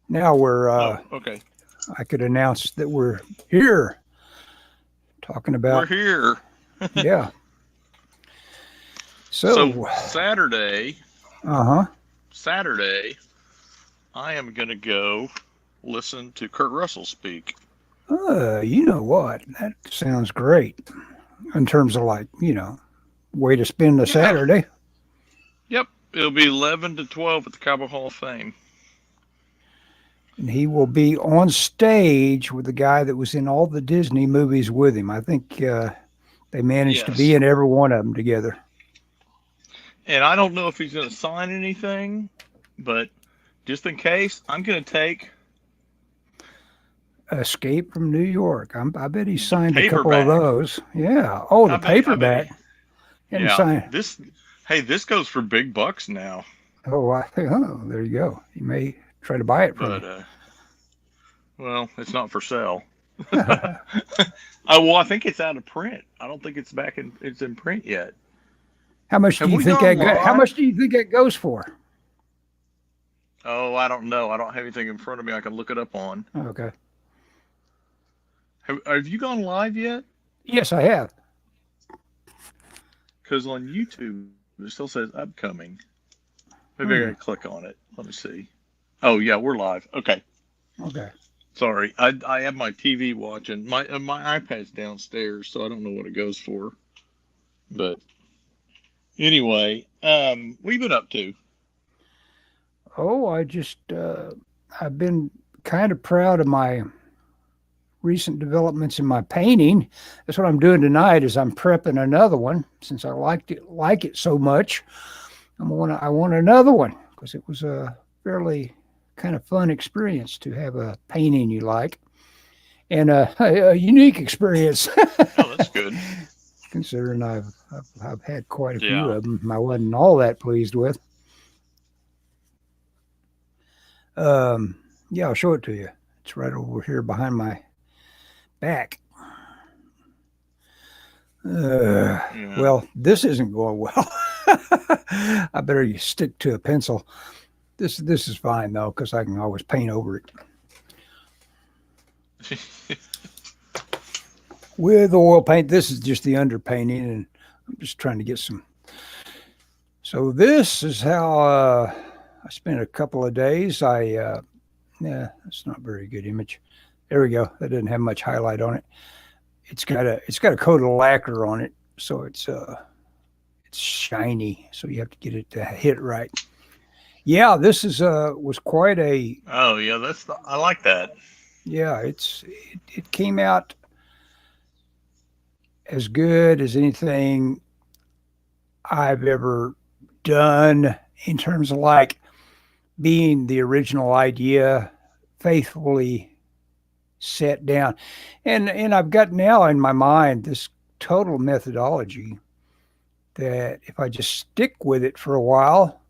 Now we're, Okay. I could announce that we're here talking We're about, here. yeah. So So, uh-huh. Saturday, I am going to go listen to Kurt Russell speak. You know what? That sounds great in terms of like, way to spend a Yeah. Saturday. Yep. It'll be 11 to 12 at the Cowboy Hall of Fame. And he will be on stage with the guy that was in all the Disney movies with him. I think they managed to be Yes. in every one of them together. And I don't know if he's going to sign anything, but just in case, I'm going to take Escape from New York. I bet he the signed a couple of paperback. those. Yeah. Oh, the I bet paperback. he, And yeah. sign. Hey, this goes for big bucks now. Oh, oh, there you go. He may try to buy it from But, well, it's not for sale. I think it's out of print. I don't think it's in print yet. How much do Have you we think gone how much live? do you think that goes for? Oh, I don't know. I don't have anything in front of me I can look it up on. Okay. Have you gone live yet? Yes, I have. Because on YouTube it still says upcoming. Maybe I Hmm. gotta click on it. Let me see. Oh yeah, we're live. Okay. Okay. Sorry, I have my TV watching. My iPad's downstairs, so I don't know what it goes for. But anyway, what you been up to? Oh, I've been kind of proud of my recent developments in my painting. That's what I'm doing tonight is I'm prepping another one since I like it so much. I want another one because it was a fairly kind of fun experience to have a painting you like and a unique experience. Oh, that's good. Considering I've had quite a few Yeah. of them, I wasn't all that pleased with. Yeah, I'll show it to you. It's right over here behind my back. Uh, Yeah. well, this isn't going well. I better stick to a pencil. This is fine though because I can always paint over it with oil paint. This is just the underpainting, and I'm just trying to get some. So this is how I spent a couple of days. Yeah, that's not a very good image. There we go. That didn't have much highlight on it. It's got a coat of lacquer on it, so it's shiny. So you have to get it to hit right. Yeah, this is was quite a Oh yeah, I like that. yeah. It came out as good as anything I've ever done in terms of like being the original idea faithfully set down. And I've got now in my mind this total methodology that if I just stick with it for a while,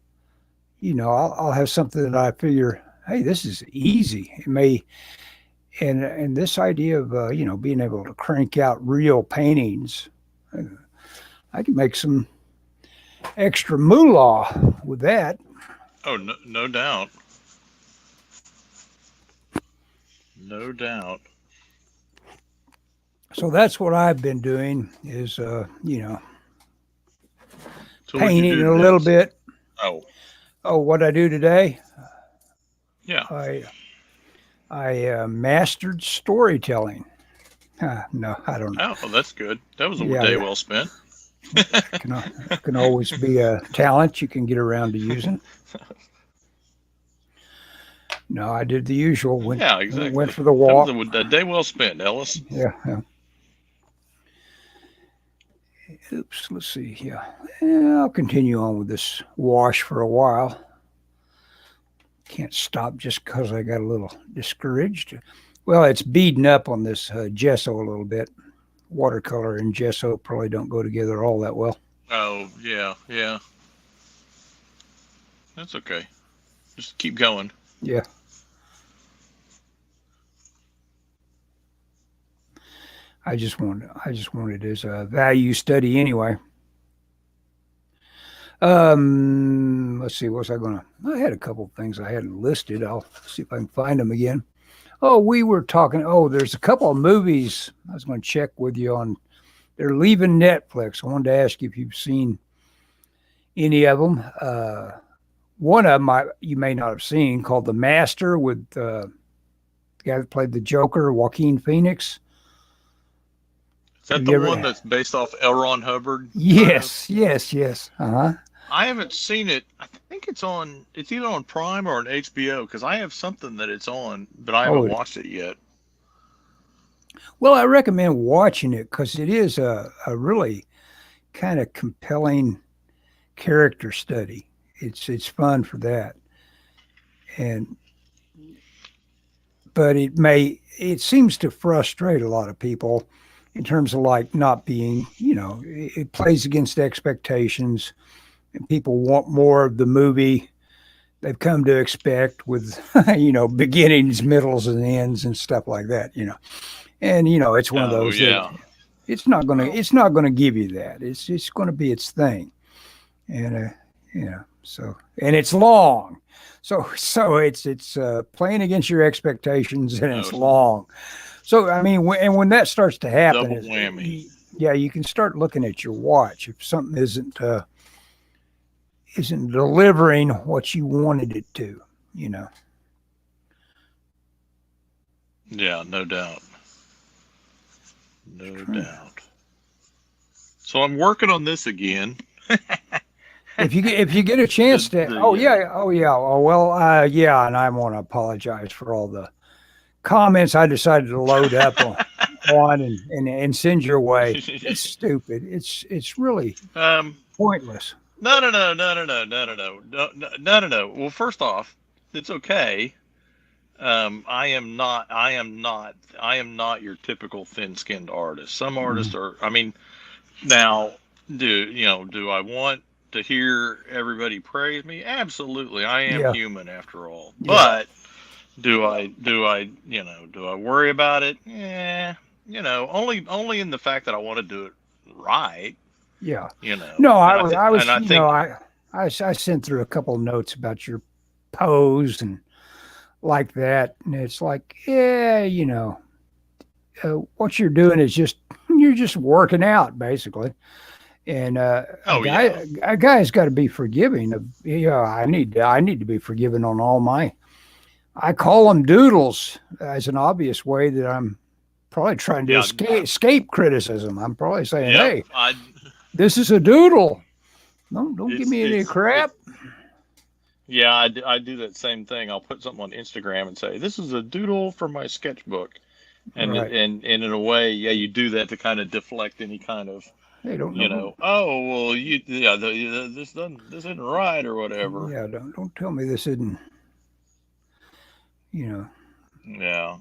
I'll have something that I figure, hey, this is easy. It may and this idea of being able to crank out real paintings, I can make some extra moolah with that. Oh no, no doubt, no doubt. So that's what I've been doing is So what'd you painting do a today? little bit. Oh Oh, what I do today? yeah. I I mastered storytelling. No, I don't know. Oh, that's good. That was a Yeah, day yeah. well spent. Can always be a talent you can get around to using. No, I did the usual. Yeah, Went exactly. for the That was walk. a day well spent, Ellis. Yeah, yeah. Oops. Let's see. Yeah. Yeah, I'll continue on with this wash for a while. Can't stop just because I got a little discouraged. Well, it's beading up on this gesso a little bit. Watercolor and gesso probably don't go together all that well. Oh yeah, yeah. That's okay. Just keep going. Yeah. I just wanted it as a value study anyway. Let's see. What was I gonna? I had a couple of things I hadn't listed. I'll see if I can find them again. Oh, we were talking. Oh, there's a couple of movies I was going to check with you on. They're leaving Netflix. I wanted to ask you if you've seen any of them. One of them you may not have seen, called The Master, with the guy that played the Joker, Joaquin Phoenix. Is that Have the you ever? one that's based off L. Ron Hubbard? Yes, yes, yes. Uh-huh. I haven't seen it. I think it's on. It's either on Prime or on HBO because I have something that it's on, but I haven't watched it yet. Well, I recommend watching it because it is a really kind of compelling character study. It's fun for that, and but it seems to frustrate a lot of people in terms of like not being, it plays against expectations, and people want more of the movie they've come to expect with beginnings, middles, and ends and stuff like that. And it's one of those that it's not gonna give you that. It's going to be its thing, and so, and it's long, so it's playing against your expectations, and it's long. So I mean, when that starts to happen, double whammy. You can start looking at your watch if something isn't delivering what you wanted it to. Yeah, no doubt. No doubt. So I'm working on this again. If you get a chance to, and I want to apologize for all the comments I decided to load up on and send your way. It's stupid. It's really pointless. No. Well, first off, it's okay. I am not your typical thin-skinned artist. Some artists are. I mean, now, do I want to hear everybody praise me? Absolutely. I am human after all. Yeah. But do I worry about it? Yeah, only in the fact that I want to do it right. Yeah. No, I sent through a couple of notes about your pose and like that, and it's like, what you're doing is you're just working out basically, and a guy's got to be forgiving of. I need to be forgiven on all my. I call them doodles as an obvious way that I'm probably trying to escape criticism. I'm probably saying, hey, this is a doodle. Don't give me any crap. Yeah, I do that same thing. I'll put something on Instagram and say, this is a doodle from my sketchbook. And right. and in a way, you do that to kind of deflect any kind of, hey, don't oh, well, this isn't right or whatever. Yeah, don't tell me this isn't, Yeah.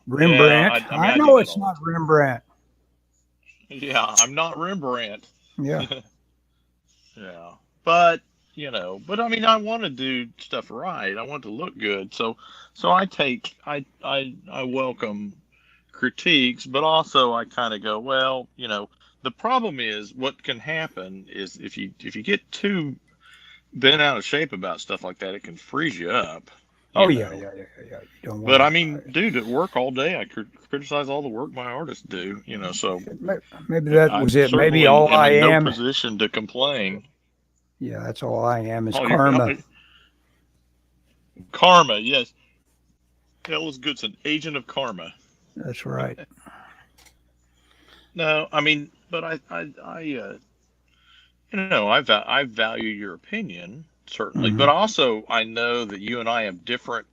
Rembrandt. Yeah, I know it's not Rembrandt. Yeah, I'm not Rembrandt. Yeah. Yeah. But I mean, I want to do stuff right. I want to look good. So I welcome critiques, but also I kind of go, well, the problem is what can happen is if you get too bent out of shape about stuff like that, it can freeze you up. Yeah. You don't want I mean, dude, at work all day, I criticize all the work my artists do, so maybe that was it. Maybe all I am in no position to complain. Yeah, that's all I am is karma. Karma, yes. Ellis Goodson, agent of karma. That's right. No, I mean, but I value your opinion certainly, but also I know that you and I have different.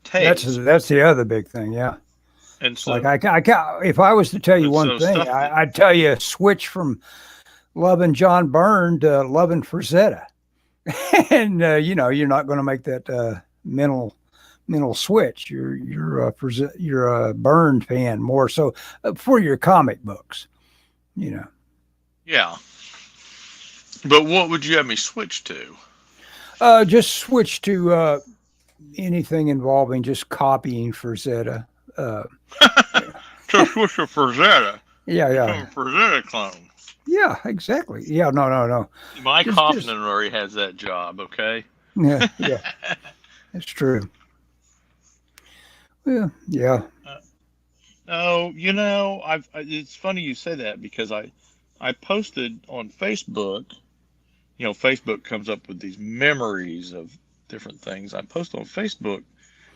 Tastes. That's the other big thing, yeah. And so, like if I was to tell you one thing, I'd tell you switch from loving John Byrne to loving Frazetta, and you're not going to make that mental switch. You're a Byrne fan more so for your comic books, Yeah. But what would you have me switch to? Just switch to anything involving just copying Frazetta. Just switch to Frazetta. Yeah. Frazetta clone. Yeah, exactly. Yeah, no, no, no. My Just confidant already has that job. Okay. yeah, yeah. That's true. Yeah, yeah. Oh, it's funny you say that because I posted on Facebook. Facebook comes up with these memories of different things. I posted on Facebook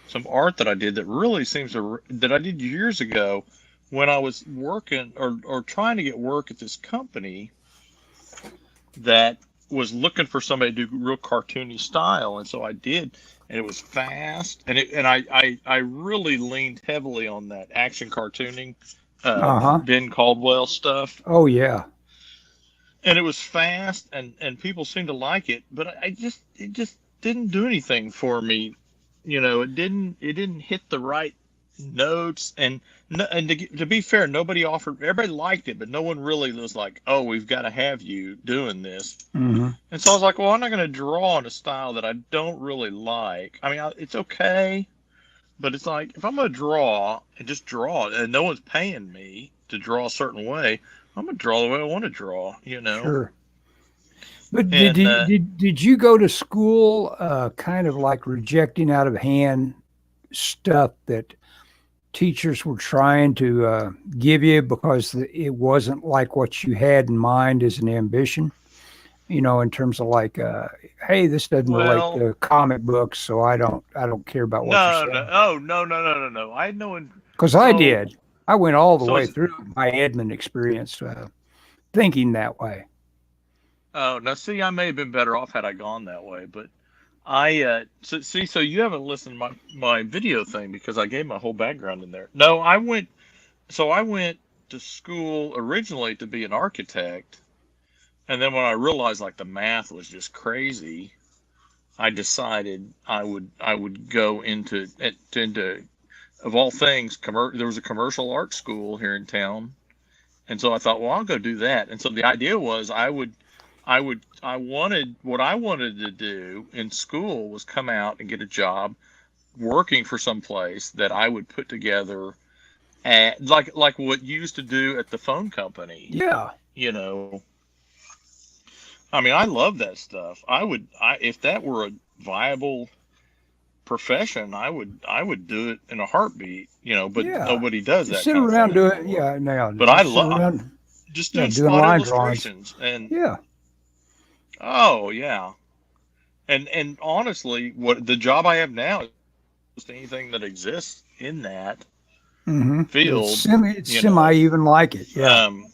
some art that I did that really seems that I did years ago when I was working or trying to get work at this company that was looking for somebody to do real cartoony style, and so I did, and it was fast, and I really leaned heavily on that action cartooning, Uh-huh. Ben Caldwell stuff, Oh yeah. and it was fast, and people seemed to like it, but it just didn't do anything for me. It didn't hit the right notes, and no, and to be fair, nobody offered. Everybody liked it, but no one really was like, "Oh, we've got to have you doing this." Hmm. And so I was like, "Well, I'm not going to draw in a style that I don't really like. I mean, it's okay, but it's like if I'm going to draw and just draw it, and no one's paying me to draw a certain way, I'm going to draw the way I want to draw." Sure. But did And you did you go to school kind of like rejecting out of hand stuff that teachers were trying to give you because it wasn't like what you had in mind as an ambition? In terms of like, hey, this doesn't relate well, to comic books, so I don't care about what you're no, no, saying. oh, no, no, no, no, no. I know, Because I so did. I went all the so way it's through my admin experience thinking that way. oh now see, I may have been better off had I gone that way, but so you haven't listened to my video thing because I gave my whole background in there. No, I went to school originally to be an architect, and then when I realized like the math was just crazy, I decided I would go into of all things, there was a commercial art school here in town, and so I thought, well, I'll go do that. And so the idea was I wanted to do in school was come out and get a job working for some place that I would put together at, like what you used to do at the phone company. Yeah. You know, I mean, I love that stuff. If that were a viable profession, I would do it in a heartbeat. But Yeah. nobody does Just that sit kind of around thing doing, anymore. yeah, now But I just sit love around, just yeah, doing doing spot line drawings. illustrations and Yeah. oh yeah. And honestly, what the job I have now is anything that exists in that Hmm. field, It's you know. semi even like it. Yeah. Um,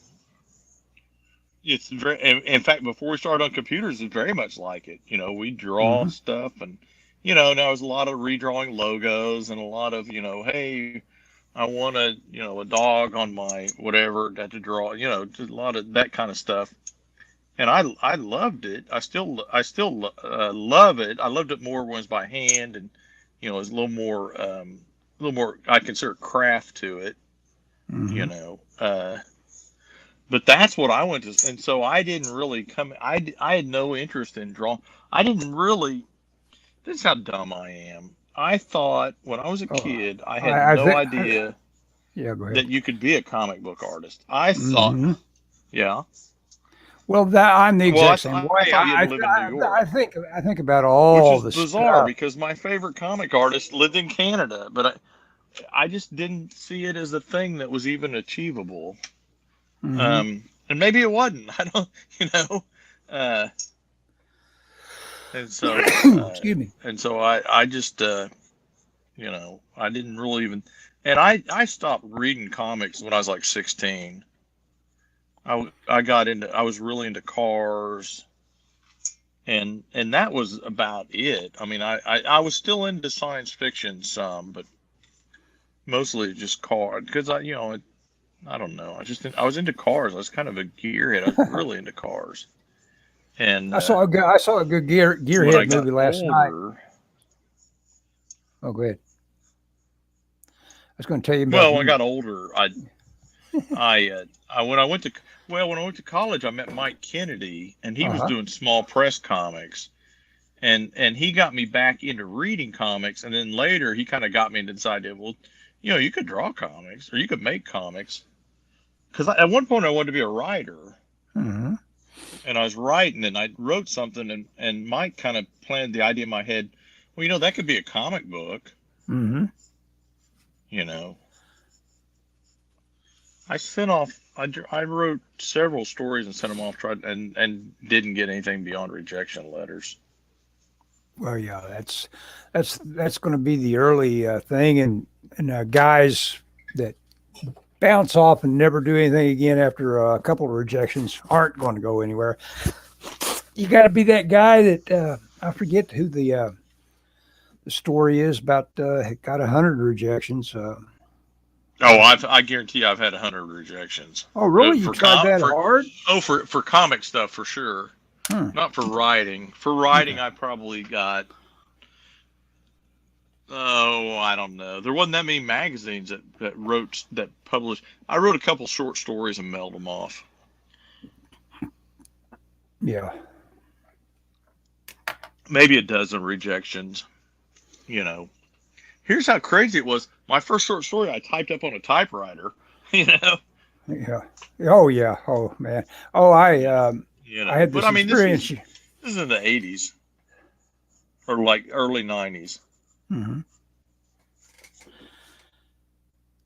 it's very, in fact, before we started on computers, it's very much like it. We draw Hmm. stuff, and now there's a lot of redrawing logos and a lot of, hey, I want a dog on my whatever that to draw, just a lot of that kind of stuff. And I loved it. I still love it. I loved it more when it was by hand, and it's a little more. I consider craft to it. You Hmm. know, but that's what I went to, and so I didn't really come. I had no interest in drawing. I didn't really. This is how dumb I am. I thought when I was a Oh, kid, I had I no think, idea yeah, go ahead. that you could be a comic book artist. I thought, Hmm. yeah. Well, that I'm the Well, exact same I way. thought you had to live in New I York, think about which all is the bizarre stuff. because my favorite comic artist lived in Canada, but I just didn't see it as a thing that was even achievable. Hmm. And maybe it wasn't. I don't, uh, and so, Excuse me. I just, I didn't really even, and I stopped reading comics when I was like 16. I was really into cars, and that was about it. I mean, I was still into science fiction some, but mostly just car because I don't know. I was into cars. I was kind of a gearhead. I was really into cars. And I saw a good when I gearhead got movie last night. older, Oh, go ahead. I was going to tell you about well, when I him. got older, I when I went to when I went to college, I met Mike Kennedy, and he Uh was huh. doing small press comics, and he got me back into reading comics, and then later he kind of got me into this idea. Well, you could draw comics or you could make comics because at one point I wanted to be a writer. Mm-hmm. And I was writing, and I wrote something, and Mike kind of planted the idea in my head. Well, that could be a comic book. Mm-hmm. You know, I sent off. I wrote several stories and sent them off. Tried and didn't get anything beyond rejection letters. Well, yeah, that's going to be the early thing, and guys that bounce off and never do anything again after a couple of rejections aren't going to go anywhere. You got to be that guy that I forget who the story is about. Got 100 rejections. Oh, I guarantee I've had 100 rejections. Oh, really? You For tried com that for hard? oh for comic stuff for sure. Hmm. Not for writing. For writing, Okay. I probably got. Oh, I don't know. There wasn't that many magazines that published. I wrote a couple short stories and mailed them off. Yeah. Maybe a dozen rejections. Here's how crazy it was. My first short story I typed up on a typewriter. You know. Yeah. Oh, yeah. Oh, man. Oh, I had But this I mean, this experience. is in the 80s or like early 90s. Mhm.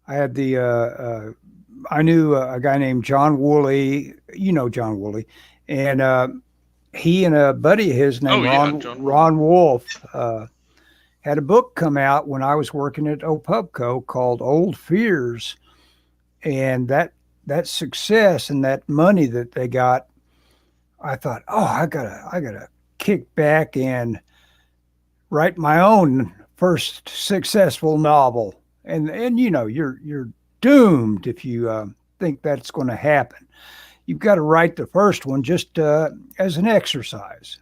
I had I knew a guy named John Woolley. You know John Woolley, and he and a buddy of his named Oh yeah, John Woolley. Ron Wolf had a book come out when I was working at Opubco called Old Fears, and that success and that money that they got, I thought, oh, I gotta kick back and write my own first successful novel. And you're doomed if you think that's going to happen. You've got to write the first one just as an exercise.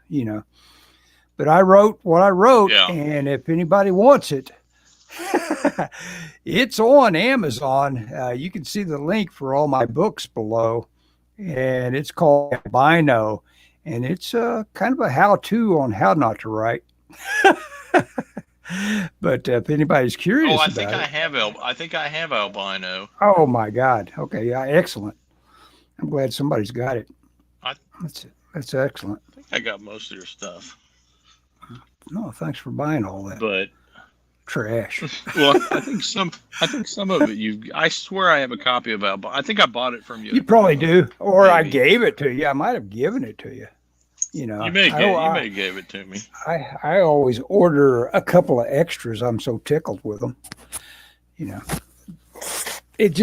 But I wrote what I wrote, Yeah. and if anybody wants it, it's on Amazon. You can see the link for all my books below, and it's called Albino, and it's kind of a how-to on how not to write. But if anybody's curious Oh, I about think it, I think I have albino. oh my God, okay, yeah, excellent. I'm glad somebody's got it. I That's excellent. think I got most of your stuff. No, thanks for buying all that But trash. well, I think some of it I swear I have a copy of albino. I think I bought it from you. You probably do, or I Maybe. gave it to you. I might have given it to you. You may have gave it to me. I always order a couple of extras. I'm so tickled with them. It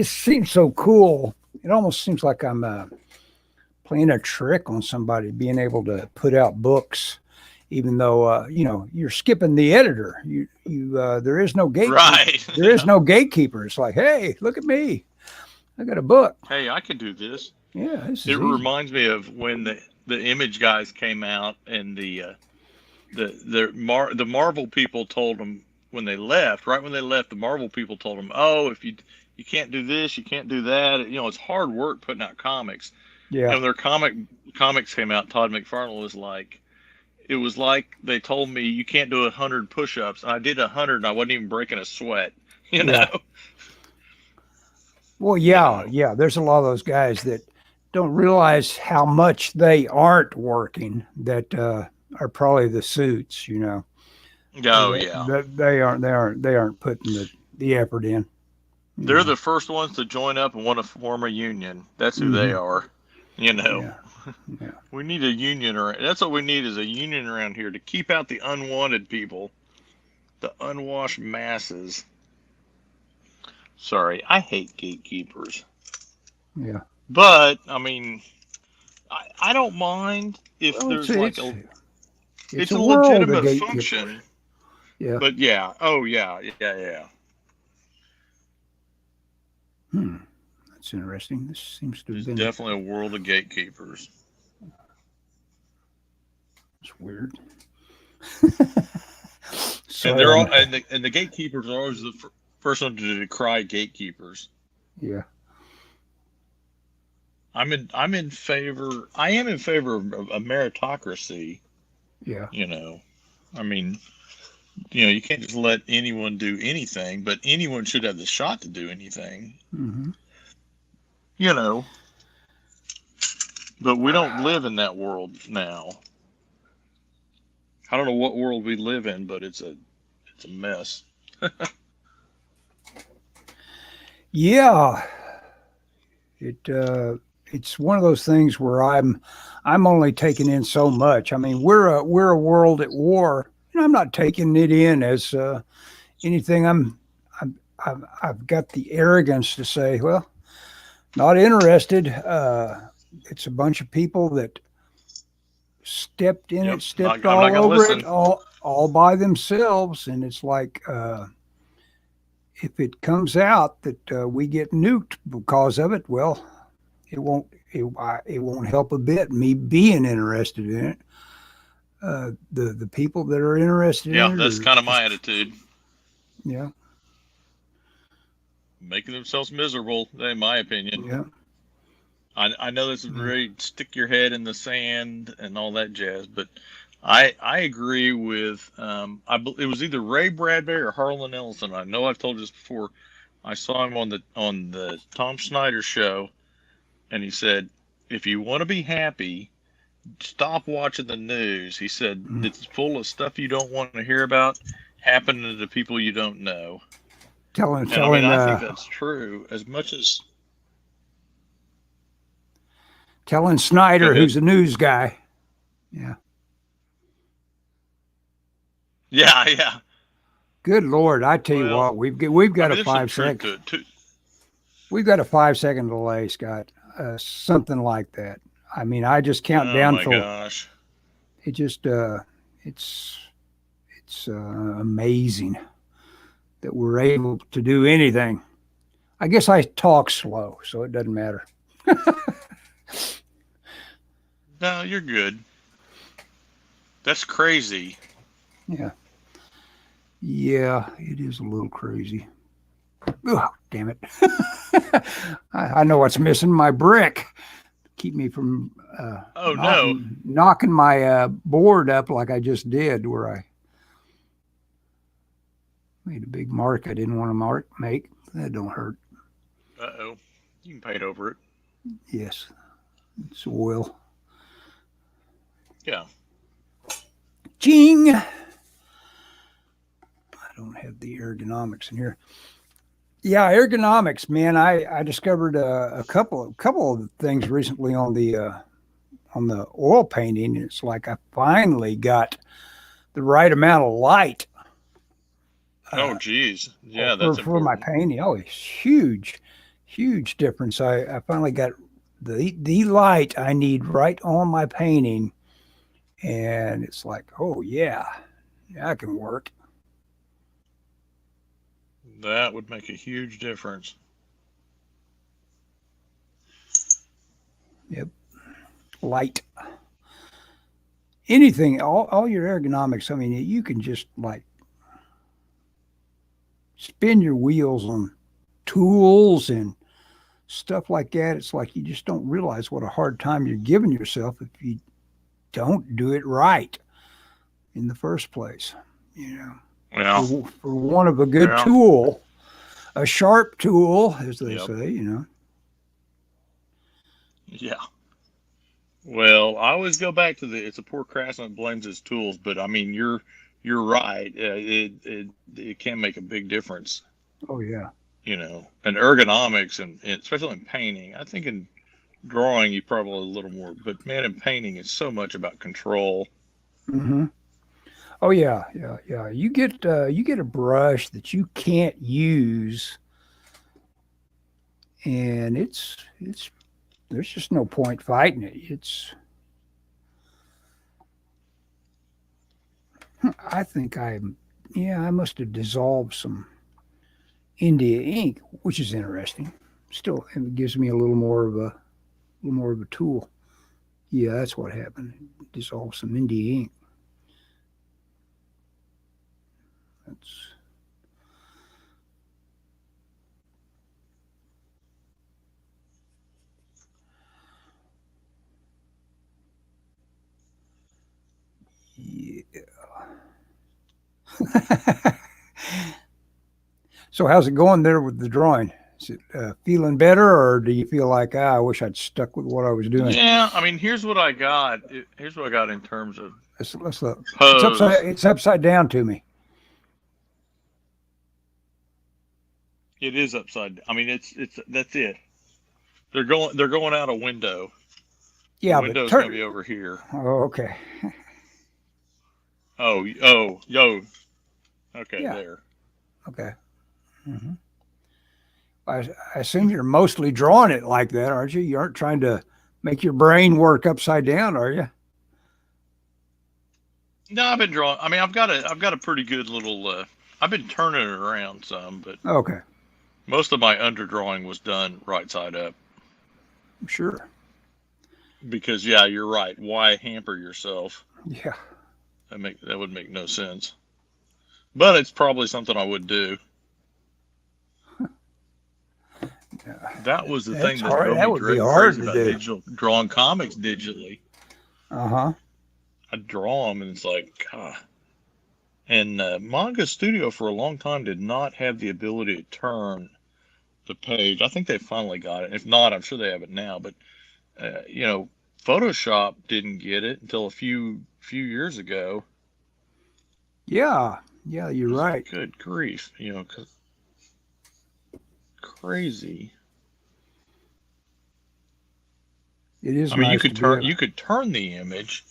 seems so cool. It almost seems like I'm playing a trick on somebody, being able to put out books, even though you're skipping the editor. There is no gatekeeper. Right. There is no gatekeeper. It's like, hey, look at me. I got a book. Hey, I can do this. Yeah, this is It easy. reminds me of when the Image guys came out, and the Marvel people told them when they left. Right when they left, the Marvel people told them, "Oh, if you can't do this, you can't do that. It's hard work putting out comics." Yeah. And when their comics came out, Todd McFarlane was like, it was like they told me you can't do 100 push-ups, and I did 100, and I wasn't even breaking a sweat. Yeah. Well, yeah. There's a lot of those guys that don't realize how much they aren't working that are probably the suits. Oh yeah. They aren't putting the effort in. They're the first ones to join up and want to form a union. That's who they are. Yeah. We need a union, that's what we need, is a union around here to keep out the unwanted people, the unwashed masses. Sorry, I hate gatekeepers. Yeah. But I mean, I don't mind if there's like it's a legitimate function. Yeah. But yeah, yeah. That's interesting. This seems to have There's been definitely a world of gatekeepers. It's weird. And they're all and the gatekeepers are always the first one to decry gatekeepers. Yeah. I am in favor of a meritocracy. Yeah. I mean, you can't just let anyone do anything, but anyone should have the shot to do anything. Mm-hmm. But we don't live in that world now. I don't know what world we live in, but it's a mess. Yeah, it's one of those things where I'm only taking in so much. I mean, we're a world at war, and I'm not taking it in as anything. I've got the arrogance to say, well, not interested. It's a bunch of people that stepped in Yep. it, stepped I'm not all gonna over it, listen. all by themselves, and it's like if it comes out that we get nuked because of it, well, it won't help a bit me being interested in it. The people that are interested Yeah, in it that's are kind of my just attitude. yeah, Making themselves miserable, in my opinion. yeah, I know this is yeah. very stick your head in the sand and all that jazz, but I agree with it was either Ray Bradbury or Harlan Ellison. I know I've told you this before. I saw him on the Tom Snyder show, and he said, if you want to be happy, stop watching the news. He said Mm. it's full of stuff you don't want to hear about happening to people you don't know. Telling And I mean, telling I think that's true. As much as telling go Snyder, ahead. who's a news guy. Yeah. Yeah, yeah. Good Lord, I tell you Well, what, we've I got a mean, there's some five truth sec to it too. we've got a 5 second delay, Scott. Something like that. I mean, I just count Oh down my till gosh. it just it's it's amazing that we're able to do anything. I guess I talk slow, so it doesn't matter. No, you're good. That's crazy. Yeah, yeah, it is a little crazy. Oh, damn it! I know what's missing. My brick keep me from Oh no. knocking my board up like I just did, where I made a big mark I didn't want to make. That don't hurt. Uh-oh. You can paint over it. Yes, it's oil. Yeah. Ching. I don't have the ergonomics in here. Yeah, ergonomics, man. I discovered a couple of things recently on the oil painting. It's like I finally got the right amount of light Oh uh, geez. Yeah, that's for my important. painting. Oh, it's huge difference. I finally got the light I need right on my painting, and it's like, oh yeah, that can work. That would make a huge difference. Yep, light. Anything, all your ergonomics. I mean, you can just like spin your wheels on tools and stuff like that. It's like you just don't realize what a hard time you're giving yourself if you don't do it right in the first place. You know, Yeah. for one of a good Yeah. tool, a sharp tool, as they Yep. say. You know. Yeah. Well, I always go back to the it's a poor craftsman blames his tools, but I mean you're right. It can make a big difference, Oh yeah. and ergonomics and especially in painting. I think in drawing you probably a little more, but man, in painting it's so much about control. Hmm. Oh yeah, yeah. You get a brush that you can't use, and it's there's just no point fighting it. It's I think yeah, I must have dissolved some India ink, which is interesting. Still, it gives me a little more of a tool. Yeah, that's what happened. Dissolve some India ink. That's yeah. So how's it going there with the drawing? Is it feeling better, or do you feel like I wish I'd stuck with what I was doing? Yeah, I mean, here's what I got. Here's what I got in terms of Let's look. pose. It's upside down to me. It is upside. I mean, it's that's it. They're going out a window. The Yeah, but window's gonna be over here. Oh, okay. Yo. Okay, Yeah. there. Okay. hmm I assume you're mostly drawing it like that, aren't you? You aren't trying to make your brain work upside down, are you? No, I've been drawing. I mean, I've got a pretty good little. I've been turning it around some, but Okay. most of my underdrawing was done right side up. Sure. Because yeah, you're right. Why hamper yourself? Yeah. That would make no sense. But it's probably something I would do. That was the thing that drove That me would be hard crazy to about do. drawing comics digitally. Uh-huh. I draw them, and it's like, God. And Manga Studio for a long time did not have the ability to turn the page. I think they finally got it. If not, I'm sure they have it now. But Photoshop didn't get it until a few years ago. Yeah. Yeah, you're right. Good grief, 'cause crazy. It is I mean, nice you could turn the image.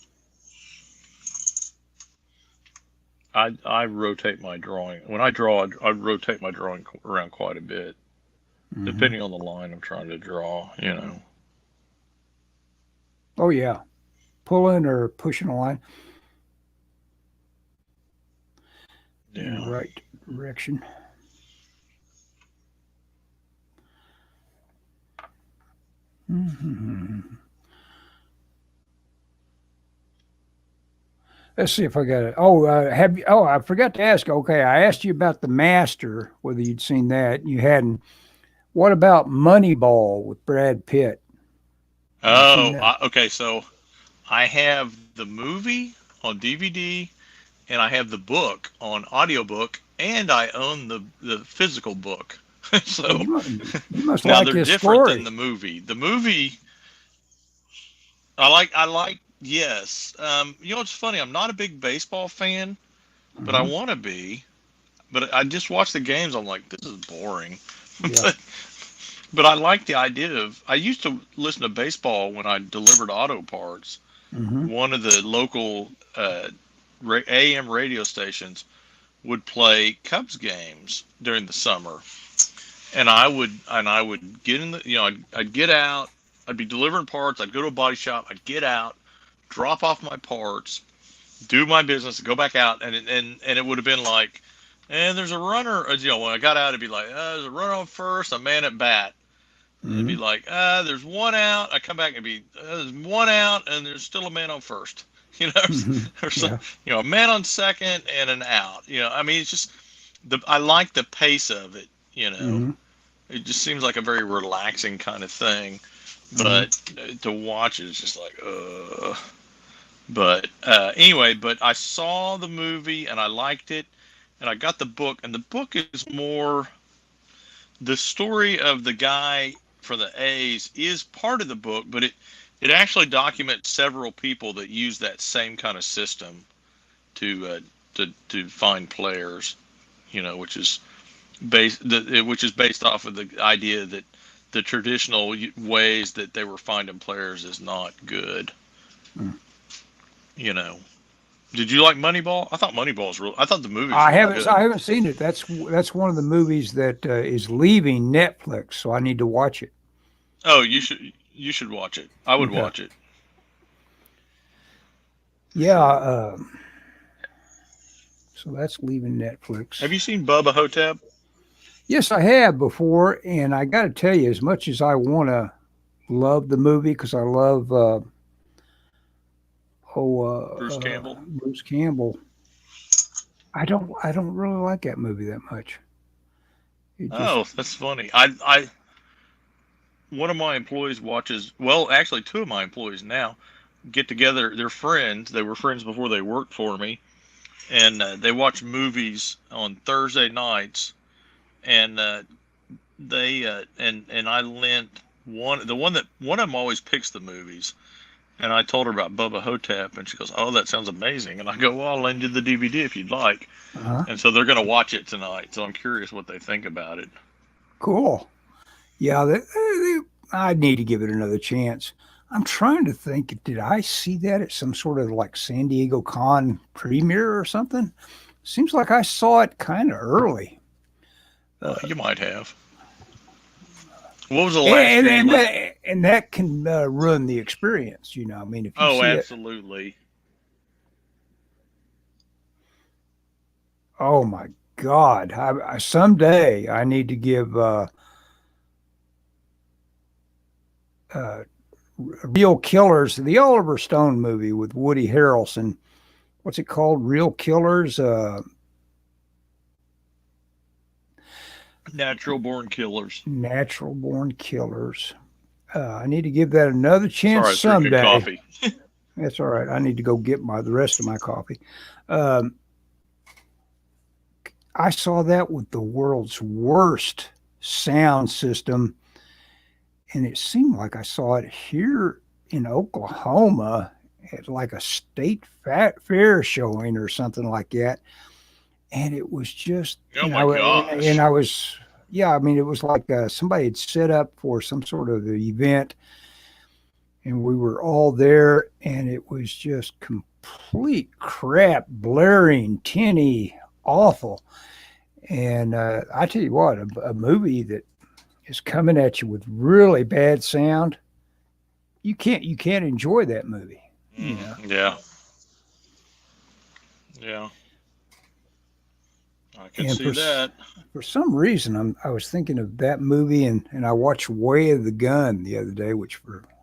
I rotate my drawing. When I draw, I rotate my drawing around quite a bit, depending on the line I'm trying to draw. Oh, yeah. Pulling or pushing a line in the Yeah. right direction. hmm Let's see if I got it. Oh, have you? Oh, I forgot to ask. Okay, I asked you about the Master, whether you'd seen that. You hadn't. What about Moneyball with Brad Pitt? Have you seen Oh, that? okay. So I have the movie on DVD, and I have the book on audiobook, and I own the physical book. Oh, So you must now like they're this different than story. the movie. The movie, I like. Yes. It's funny. I'm not a big baseball fan, but I hmm want to be. But I just watch the games. I'm like, this is boring. Yeah. But I like the idea of. I used to listen to baseball when I delivered auto parts. hmm One of the local AM radio stations would play Cubs games during the summer, and I would get in the I'd get out. I'd be delivering parts. I'd go to a body shop. I'd get out, drop off my parts, do my business, go back out, and it would have been like, and there's a runner. When I got out, it'd be like, there's a runner on first, a man at bat. It'd be hmm like, there's one out. I come back and be, there's one out, and there's still a man on first. hmm Or some, Yeah. a man on second and an out. I mean, it's just I like the pace of it. hmm It just seems like a very relaxing kind of thing. hmm But to watch it is just like, But anyway, but I saw the movie and I liked it, and I got the book, and the book is more the story of the guy for the A's is part of the book, but it actually documents several people that use that same kind of system to to find players, which is based off of the idea that the traditional ways that they were finding players is not good. You know, did you like Moneyball? I thought Moneyball was real. I thought the movie was really I good. haven't seen it. That's one of the movies that is leaving Netflix, so I need to watch it. Oh, you should watch it. I would Okay. watch it. Yeah. Sure. So that's leaving Netflix. Have you seen Bubba Hotep? Yes, I have before, and I got to tell you, as much as I want to love the movie because I love Bruce Campbell. Bruce Campbell, I don't really like that movie that much. It just Oh, that's funny. I one of my employees watches. Well, actually, two of my employees now get together. They're friends. They were friends before they worked for me, and they watch movies on Thursday nights. And and I lent one of them always picks the movies, and I told her about Bubba Hotep, and she goes, "Oh, that sounds amazing." And I go, "Well, I'll lend you the DVD if you'd like." Uh-huh. And so they're going to watch it tonight. So I'm curious what they think about it. Cool. Yeah, I need to give it another chance. I'm trying to think, did I see that at some sort of like San Diego Con premiere or something? Seems like I saw it kind of early. You might have. What was the last And year you and went? that, and that can ruin the experience, I mean, if you Oh, see it, absolutely. oh my God, someday I need to give uh, Real Killers, the Oliver Stone movie with Woody Harrelson. What's it called? Real Killers. Natural born killers. Natural Born Killers. I need to give that another chance Sorry, I was drinking someday. coffee. That's all right. I need to go get the rest of my coffee. Um, I saw that with the world's worst sound system, and it seemed like I saw it here in Oklahoma at like a state fair showing or something like that. And it was just, Oh my gosh. I was, yeah, I mean, it was like somebody had set up for some sort of event, and we were all there, and it was just complete crap, blaring, tinny, awful. And I tell you what, a movie that is coming at you with really bad sound, you can't enjoy that movie. Yeah. Yeah. I can And see that. for some reason, I was thinking of that movie, and I watched Way of the Gun the other day,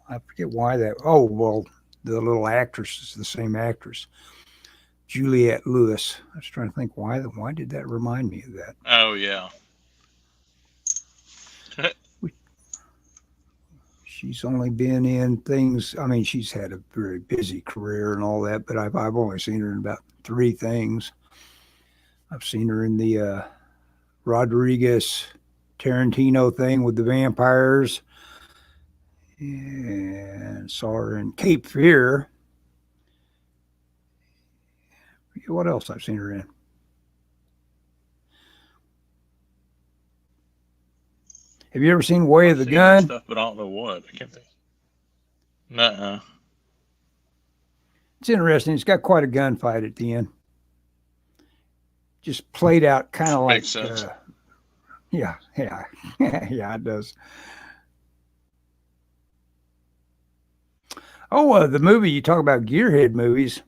I forget why that. Oh well, the little actress is the same actress, Juliette Lewis. I was trying to think why did that remind me of that? Oh yeah. She's only been in things. I mean, she's had a very busy career and all that, but I've only seen her in about three things. I've seen her in the Rodriguez Tarantino thing with the vampires, and saw her in Cape Fear. What else I've seen her in? Have you ever seen Way of I've the seen her Gun? stuff, but I don't know what. I can't think. Nuh-uh. It's interesting. It's got quite a gunfight at the end. Just played out kind of like, Makes sense. yeah, yeah, it does. Oh, the movie you talk about, Gearhead movies.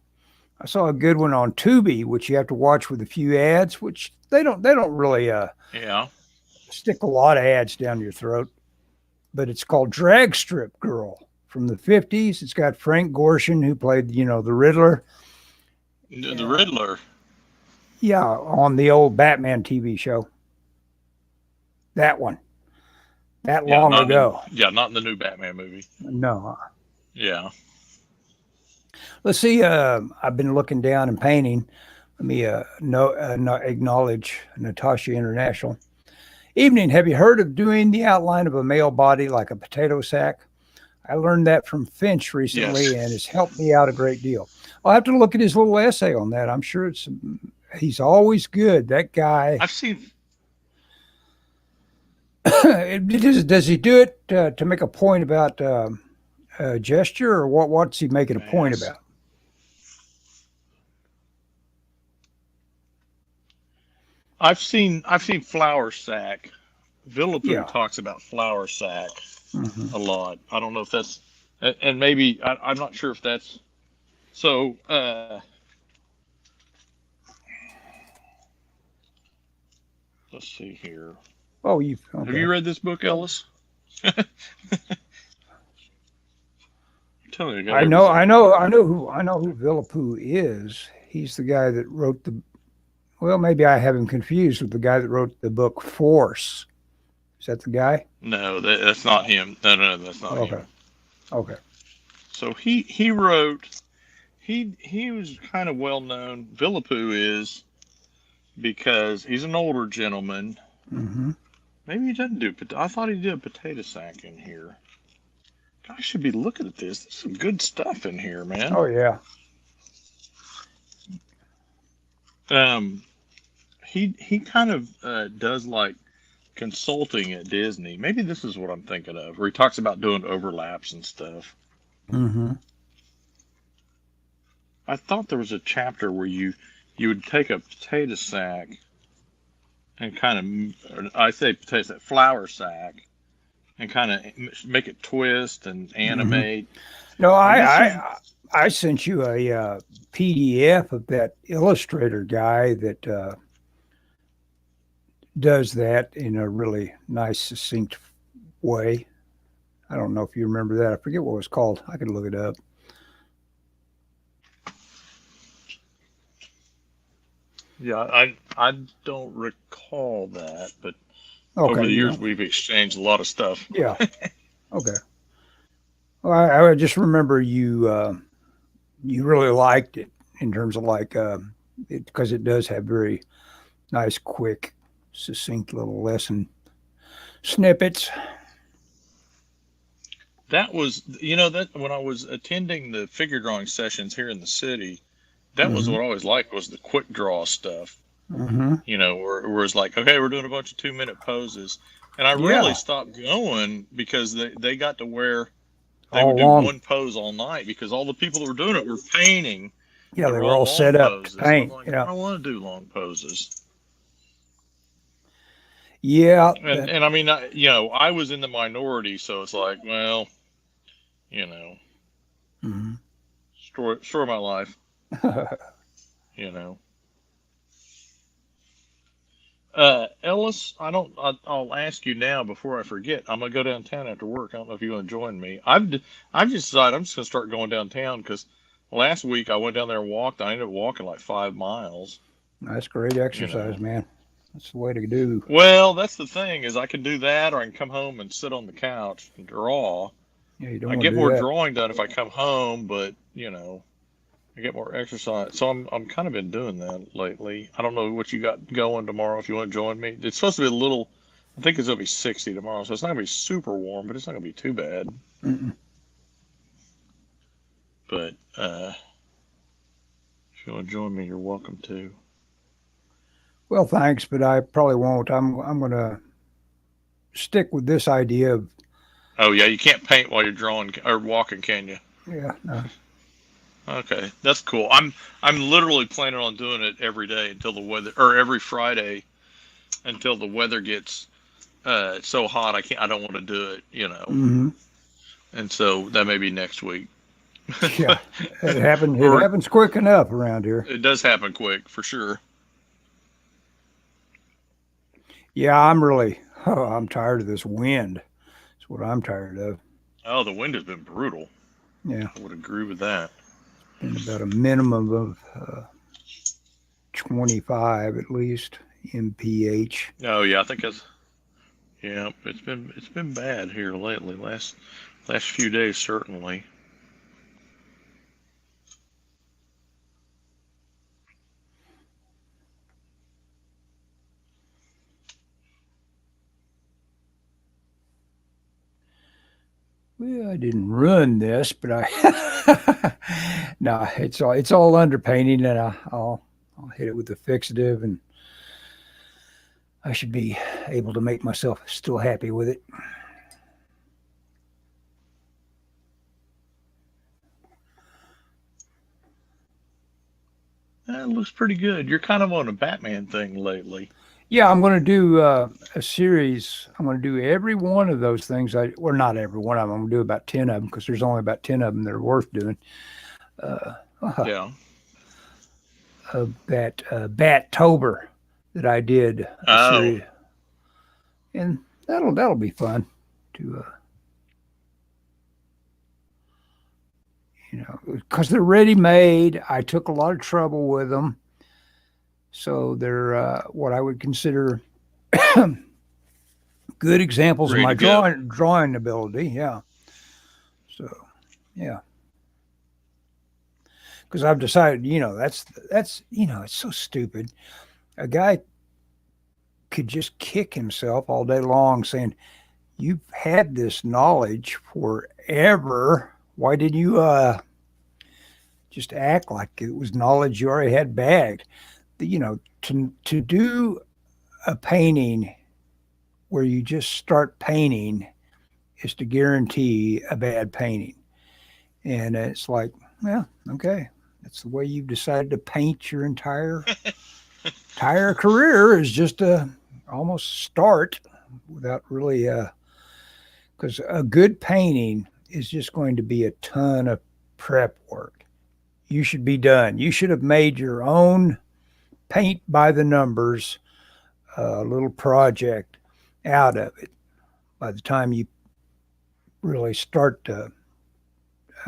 I saw a good one on Tubi, which you have to watch with a few ads, which they don't really Yeah. stick a lot of ads down your throat. But it's called Drag Strip Girl from the 50s. It's got Frank Gorshin, who played, the Riddler. The Riddler. Yeah, on the old Batman TV show. That one. That Yeah, long ago. not in the new Batman movie. No. Yeah. Let's see. I've been looking down and painting. Let me acknowledge Natasha International. Evening. Have you heard of doing the outline of a male body like a potato sack? I learned that from Finch recently, Yes. and it's helped me out a great deal. I'll have to look at his little essay on that. I'm sure he's always good. That guy. I've seen. Does he do it to make a point about gesture, or what's he making a point Yes. about? I've seen Flour Sack. Villapoo Yeah. talks about Flour Sack Mhm. a lot. I don't know if that's, and maybe I'm not sure if that's so. Let's see here. Oh, Have okay. you read this book, Ellis? I'm telling you, I got everything. I know who Villapoo is. He's the guy that wrote the. Well, maybe I have him confused with the guy that wrote the book Force. Is that the guy? No, that's not him. No, that's not Okay. him. Okay. So he wrote. He was kind of well known. Villapoo is because he's an older gentleman. Mm-hmm. Maybe he doesn't do. I thought he did a potato sack in here. I should be looking at this. There's some good stuff in here, man. Oh yeah. Um, he kind of does like consulting at Disney. Maybe this is what I'm thinking of, where he talks about doing overlaps and stuff. Mm-hmm. I thought there was a chapter where you would take a potato sack and kind of, I say potato sack, flour sack, and kind of make it twist and animate. No, And this is, I sent you a PDF of that illustrator guy that does that in a really nice, succinct way. I don't know if you remember that. I forget what it was called. I could look it up. yeah, I don't recall that, but Okay. over the years we've exchanged a lot of stuff. Yeah. Okay. Well, I just remember you you really liked it in terms of like because it does have very nice, quick, succinct little lesson snippets. That was, that when I was attending the figure drawing sessions here in the city, that was Mm-hmm. what I always liked, was the quick draw stuff. Mm-hmm. Where it's like, okay, we're doing a bunch of 2-minute poses, and I Yeah. really stopped going because they got to where they All would do along. one pose all night, because all the people that were doing it were painting. Yeah, They they were were all all long set up to poses. And I'm paint. like, Yeah. I don't want to do long poses. Yeah. And I mean, I was in the minority, so it's like, well, you know, Mhm. story my life, you know. Ellis, I'll ask you now before I forget. I'm gonna go downtown after work. I don't know if you want to join me. I've just decided I'm just gonna start going downtown, because last week I went down there and walked. I ended up walking like 5 miles. That's great You exercise, know. man. That's the way to do. Well, that's the thing, is I can do that, or I can come home and sit on the couch and draw. Yeah, you don't I want get to do more that. drawing done if I come home, but I get more exercise. So I'm kind of been doing that lately. I don't know what you got going tomorrow, if you want to join me. It's supposed to be a little, I think it's gonna be 60 tomorrow, so it's not gonna be super warm, but it's not gonna be too bad. Mm-mm. But if you want to join me, you're welcome to. Well, thanks, but I probably won't. I'm going to stick with this idea of Oh yeah, you can't paint while you're drawing or walking, can you? yeah. No. Okay, that's cool. I'm literally planning on doing it every day until the weather, or every Friday until the weather gets so hot I don't want to do it. Mm-hmm. And so that may be next week. Yeah, it happened. It Or happens quick enough around here. it does happen quick for sure. Yeah, I'm tired of this wind. That's what I'm tired of. Oh, the wind has been brutal. Yeah, I would agree with that. been about a minimum of 25 at least mph. Oh yeah, I think it's been bad here lately. Last few days certainly. Well, I didn't run this, but I no, it's all underpainting, and I'll hit it with the fixative, and I should be able to make myself still happy with it. That looks pretty good. You're kind of on a Batman thing lately. Yeah, I'm going to do a series. I'm going to do every one of those things. Well, not every one of them. I'm going to do about 10 of them, because there's only about 10 of them that are worth doing. Yeah. That Battober that I did a Oh, series, and that'll be fun to because they're ready made. I took a lot of trouble with them, so they're what I would consider good examples of ready my to go. drawing ability. Yeah. So, yeah, because I've decided, that's it's so stupid. A guy could just kick himself all day long saying, you've had this knowledge forever. Why didn't you just act like it was knowledge you already had bagged? To do a painting where you just start painting is to guarantee a bad painting. And it's like, well, okay, that's the way you've decided to paint your entire career, is just to almost start without really because a good painting is just going to be a ton of prep work. You should be done. You should have made your own paint by the numbers little project out of it by the time you really start to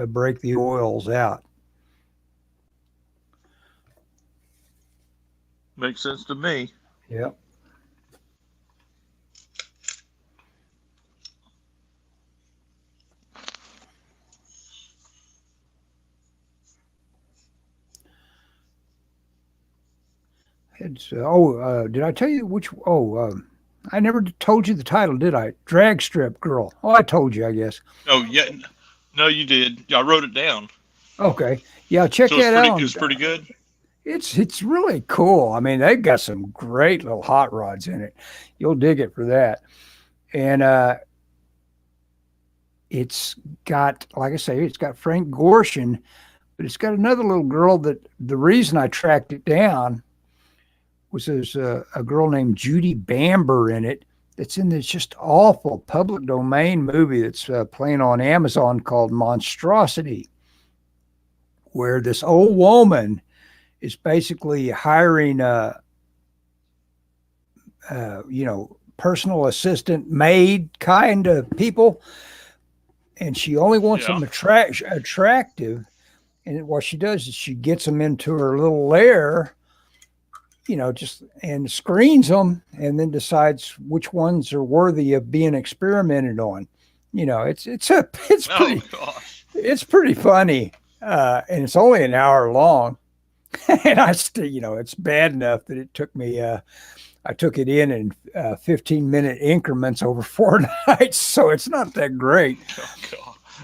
break the oils out. Makes sense to me. Yep. Did I tell you which? I never told you the title, did I? Drag Strip Girl. Oh, I told you, I guess. Oh yeah, no, you did. I wrote it down. Okay, yeah, check So that out. It's pretty good. It's really cool. I mean, they've got some great little hot rods in it. You'll dig it for that. And it's got, like I say, it's got Frank Gorshin, but it's got another little girl that the reason I tracked it down was there's a girl named Judy Bamber in it that's in this just awful public domain movie that's playing on Amazon called Monstrosity, where this old woman is basically hiring personal assistant maid kind of people, and she only wants them attractive. And what she does is she gets them into her little lair, and screens them, and then decides which ones are worthy of being experimented on. It's pretty funny, and it's only an hour long. And I still, it's bad enough that it took me. I took it in 15-minute increments over 4 nights, so it's not that great.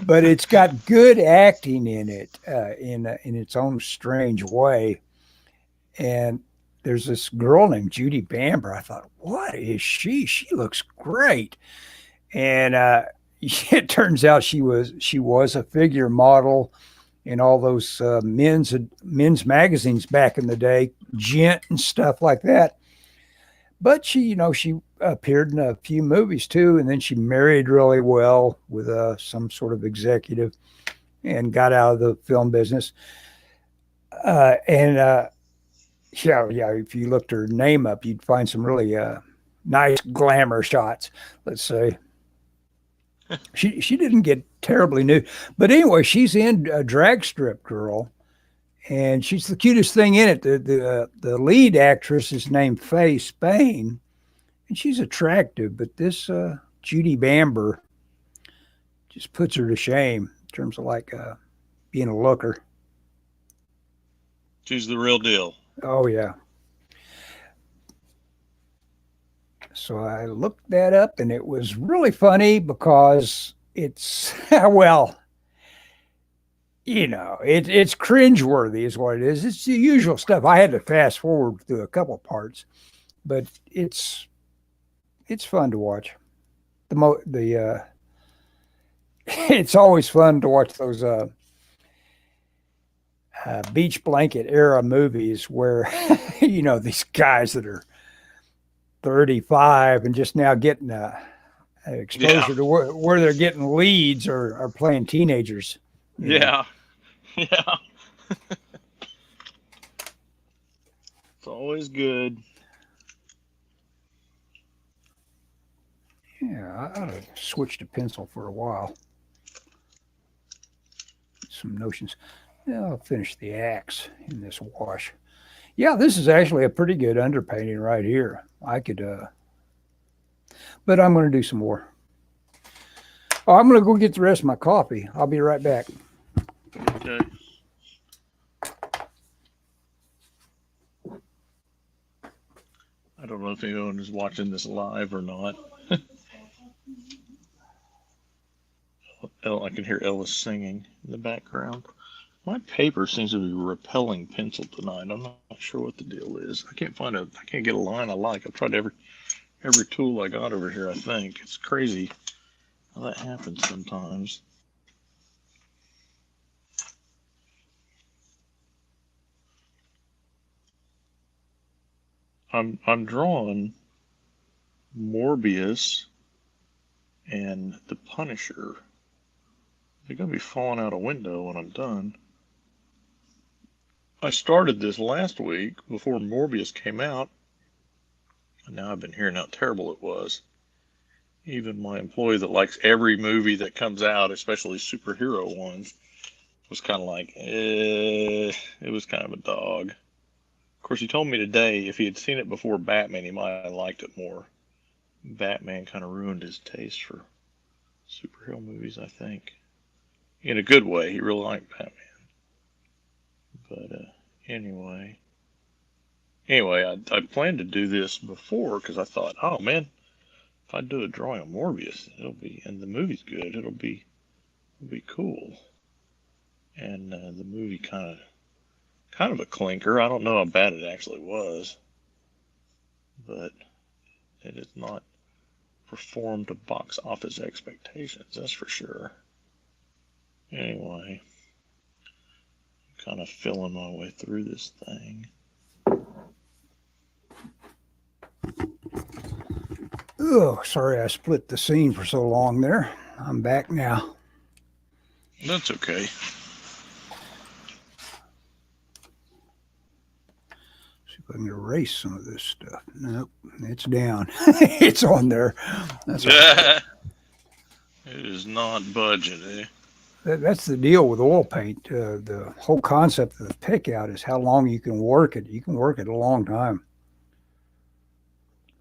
But it's got good acting in it, in its own strange way. And there's this girl named Judy Bamber. I thought, what is she? She looks great. And it turns out she was a figure model in all those men's magazines back in the day, Gent and stuff like that. But she appeared in a few movies too, and then she married really well with some sort of executive and got out of the film business. If you looked her name up, you'd find some really nice glamour shots, let's say. She didn't get terribly nude. But anyway, she's in a Drag Strip Girl, and she's the cutest thing in it. The lead actress is named Faye Spain, and she's attractive, but this Judy Bamber just puts her to shame in terms of being a looker. She's the real deal. Oh, yeah. So I looked that up, and it was really funny because it's, well, it's cringeworthy is what it is. It's the usual stuff. I had to fast forward through a couple parts, but it's fun to watch. It's always fun to watch those beach blanket era movies where these guys that are 35 and just now getting exposure to where they're getting leads or are playing teenagers. Yeah. It's always good. Yeah, I ought to switch to pencil for a while. Some notions. Yeah, I'll finish the axe in this wash. Yeah, this is actually a pretty good underpainting right here. I could, but I'm going to do some more. Oh, I'm going to go get the rest of my coffee. I'll be right back. Okay. I don't know if anyone is watching this live or not. I can hear Ellis singing in the background. My paper seems to be repelling pencil tonight. I'm not sure what the deal is. I can't get a line I like. I've tried every tool I got over here, I think. It's crazy how that happens sometimes. I'm drawing Morbius and the Punisher. They're gonna be falling out a window when I'm done. I started this last week before Morbius came out, and now I've been hearing how terrible it was. Even my employee that likes every movie that comes out, especially superhero ones, was kind of like, it was kind of a dog. Of course, he told me today if he had seen it before Batman, he might have liked it more. Batman kind of ruined his taste for superhero movies, I think. In a good way, he really liked Batman. But anyway, I planned to do this before because I thought, oh man, if I do a drawing of Morbius, and the movie's good, it'll be cool. And the movie kind of a clinker. I don't know how bad it actually was, but it has not performed to box office expectations, that's for sure. Anyway, I'm kind of feeling my way through this thing. Oh, sorry I split the scene for so long there. I'm back now. That's okay. See if I can erase some of this stuff. Nope, it's down. It's on there. That's right. It is not budget, eh? That's the deal with oil paint. The whole concept of the pick out is how long you can work it. You can work it a long time.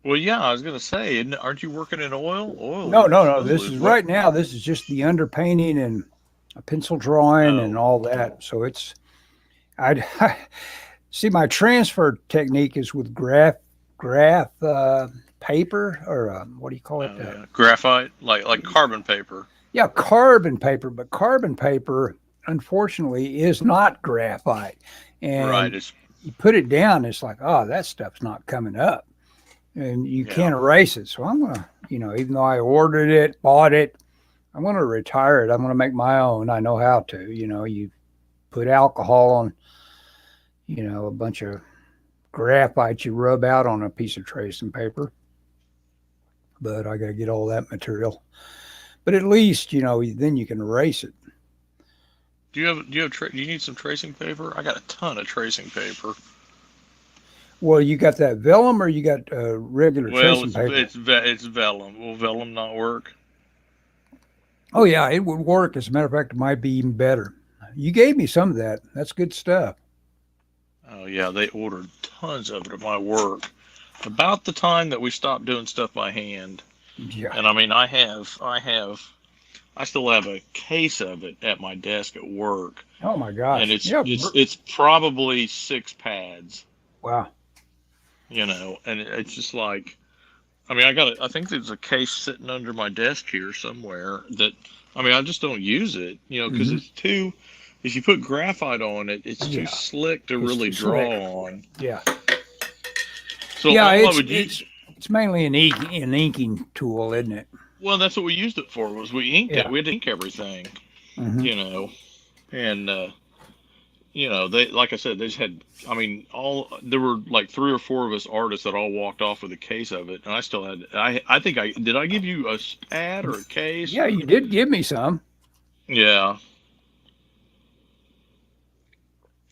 Well, yeah, I was going to say, aren't you working in oil? No. This is right now. This is just the underpainting and a pencil drawing and all that. So it's, I see my transfer technique is with graph paper or what do you call it? Yeah. Graphite, like carbon paper. Yeah, carbon paper, but carbon paper, unfortunately, is not graphite. And right, you put it down, it's like, oh, that stuff's not coming up. And you can't erase it. So I'm going to, even though I ordered it, bought it, I'm going to retire it. I'm going to make my own. I know how to. You put alcohol on, a bunch of graphite you rub out on a piece of tracing paper. But I got to get all that material. But at least, then you can erase it. Do you need some tracing paper? I got a ton of tracing paper. Well, you got that vellum or you got regular tracing paper? Well, it's vellum. Will vellum not work? Oh, yeah, it would work. As a matter of fact, it might be even better. You gave me some of that. That's good stuff. Oh, yeah, they ordered tons of it at my work. About the time that we stopped doing stuff by hand. Yeah. And I mean, I still have a case of it at my desk at work. Oh my gosh. And it's probably 6 pads. Wow. And it's just like, I mean, I think there's a case sitting under my desk here somewhere that, I mean, I just don't use it, because it's too, if you put graphite on it, it's too slick to really draw on. Yeah. So it's mainly an inking tool, isn't it? Well, that's what we used it for. Was we inked it? We had to ink everything, and they, like I said, they just had. I mean, there were like 3 or 4 of us artists that all walked off with a case of it, and I still had. I think did I give you a pad or a case? Yeah, you did give me some. Yeah,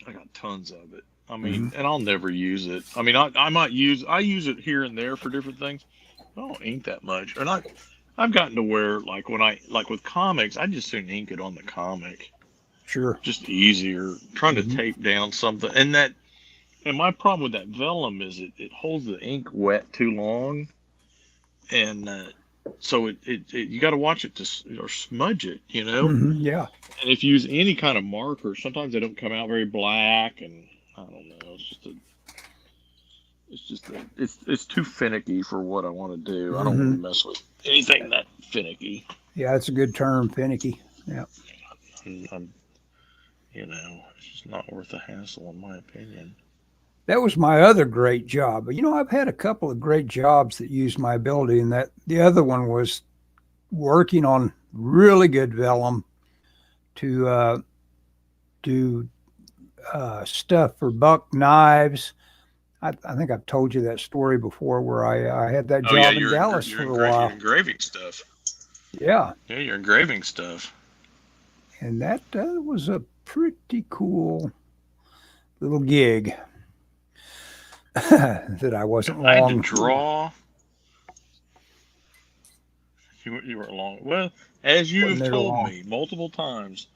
I got tons of it. I mean, and I'll never use it. I mean, I use it here and there for different things. I don't ink that much. And I've gotten to where, like, with comics, I just soon ink it on the comic. Sure. Just easier. Trying to tape down something. And my problem with that vellum is it holds the ink wet too long. And so you got to watch it or smudge it, Yeah. And if you use any kind of marker, sometimes they don't come out very black, and I don't know. It's just It's just that it's too finicky for what I want to do. I don't want Hmm. to mess with anything that finicky. Yeah, that's a good term, finicky. Yeah. I'm, it's just not worth the hassle, in my opinion. That was my other great job. I've had a couple of great jobs that used my ability, and that the other one was working on really good vellum to do stuff for buck knives. I think I've told you that story before, where I had that Oh yeah, job in Dallas for a you're while. engraving stuff. Yeah, Yeah, you're engraving stuff. and that was a pretty cool little gig that I wasn't I had to long. draw. You weren't long. Well, as you Wasn't have there told long. me multiple times,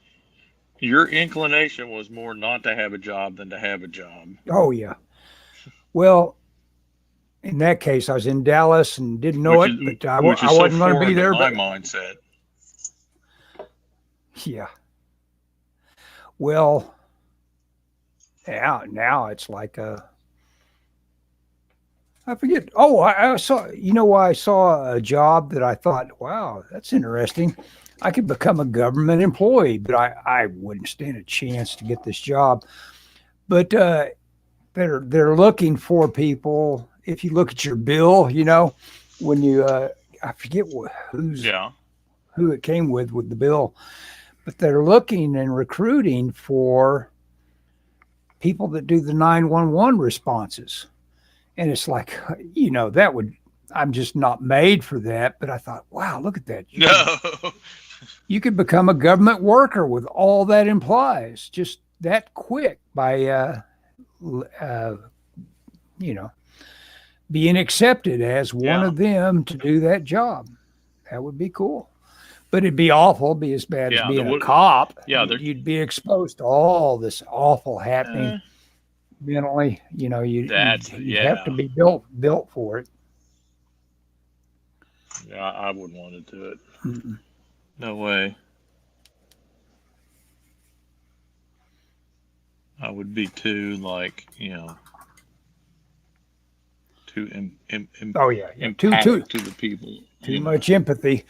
your inclination was more not to have a job than to have a job. Oh yeah. Well, in that case, I was in Dallas and didn't know which it, is but which I is so wasn't going to be foreign to there. my But mindset. yeah, well, yeah, now it's like I forget. Oh, I saw. Why I saw a job that I thought, wow, that's interesting. I could become a government employee, but I wouldn't stand a chance to get this job. But they're looking for people. If you look at your bill, when you I forget Yeah. who it came with the bill, but they're looking and recruiting for people that do the 911 responses. And it's like, that would, I'm just not made for that. But I thought, wow, look at that. No. You could become a government worker with all that implies, just that quick by, uh, you know, being accepted as one yeah. of them to do that job. That would be cool. But it'd be awful, be as bad as Yeah. The being a what? cop. Yeah. They're. You'd be exposed to all this awful happening Eh, mentally. You'd have to yeah. be built for it. Yeah. I wouldn't want to do it. Mm-mm. No way. I would be too too Oh yeah. empathic to the people. Too much empathy.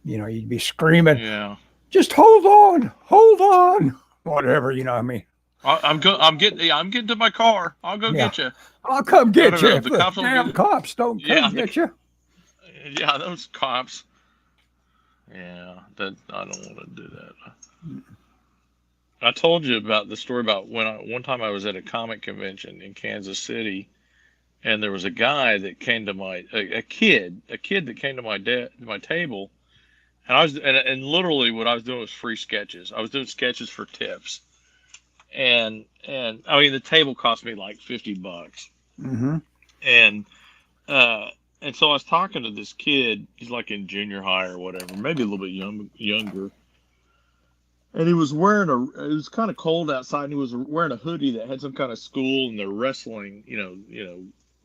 You'd be screaming, Yeah. just hold on, whatever. I mean, I'm getting to my car. I'll go yeah, get you. I'll come No, no, get you no. if The the cops don't damn get. cops don't Yeah. come get you. Yeah. Those cops. Yeah. That I don't want to do that. I told you about the story about one time I was at a comic convention in Kansas City, and there was a guy that came to a kid that came to my table, and and literally what I was doing was free sketches. I was doing sketches for tips, and I mean the table cost me like $50, Mm-hmm. and uh and so I was talking to this kid. He's like in junior high or whatever, maybe a little bit younger. And he was wearing it was kind of cold outside, and he was wearing a hoodie that had some kind of school, and they're wrestling,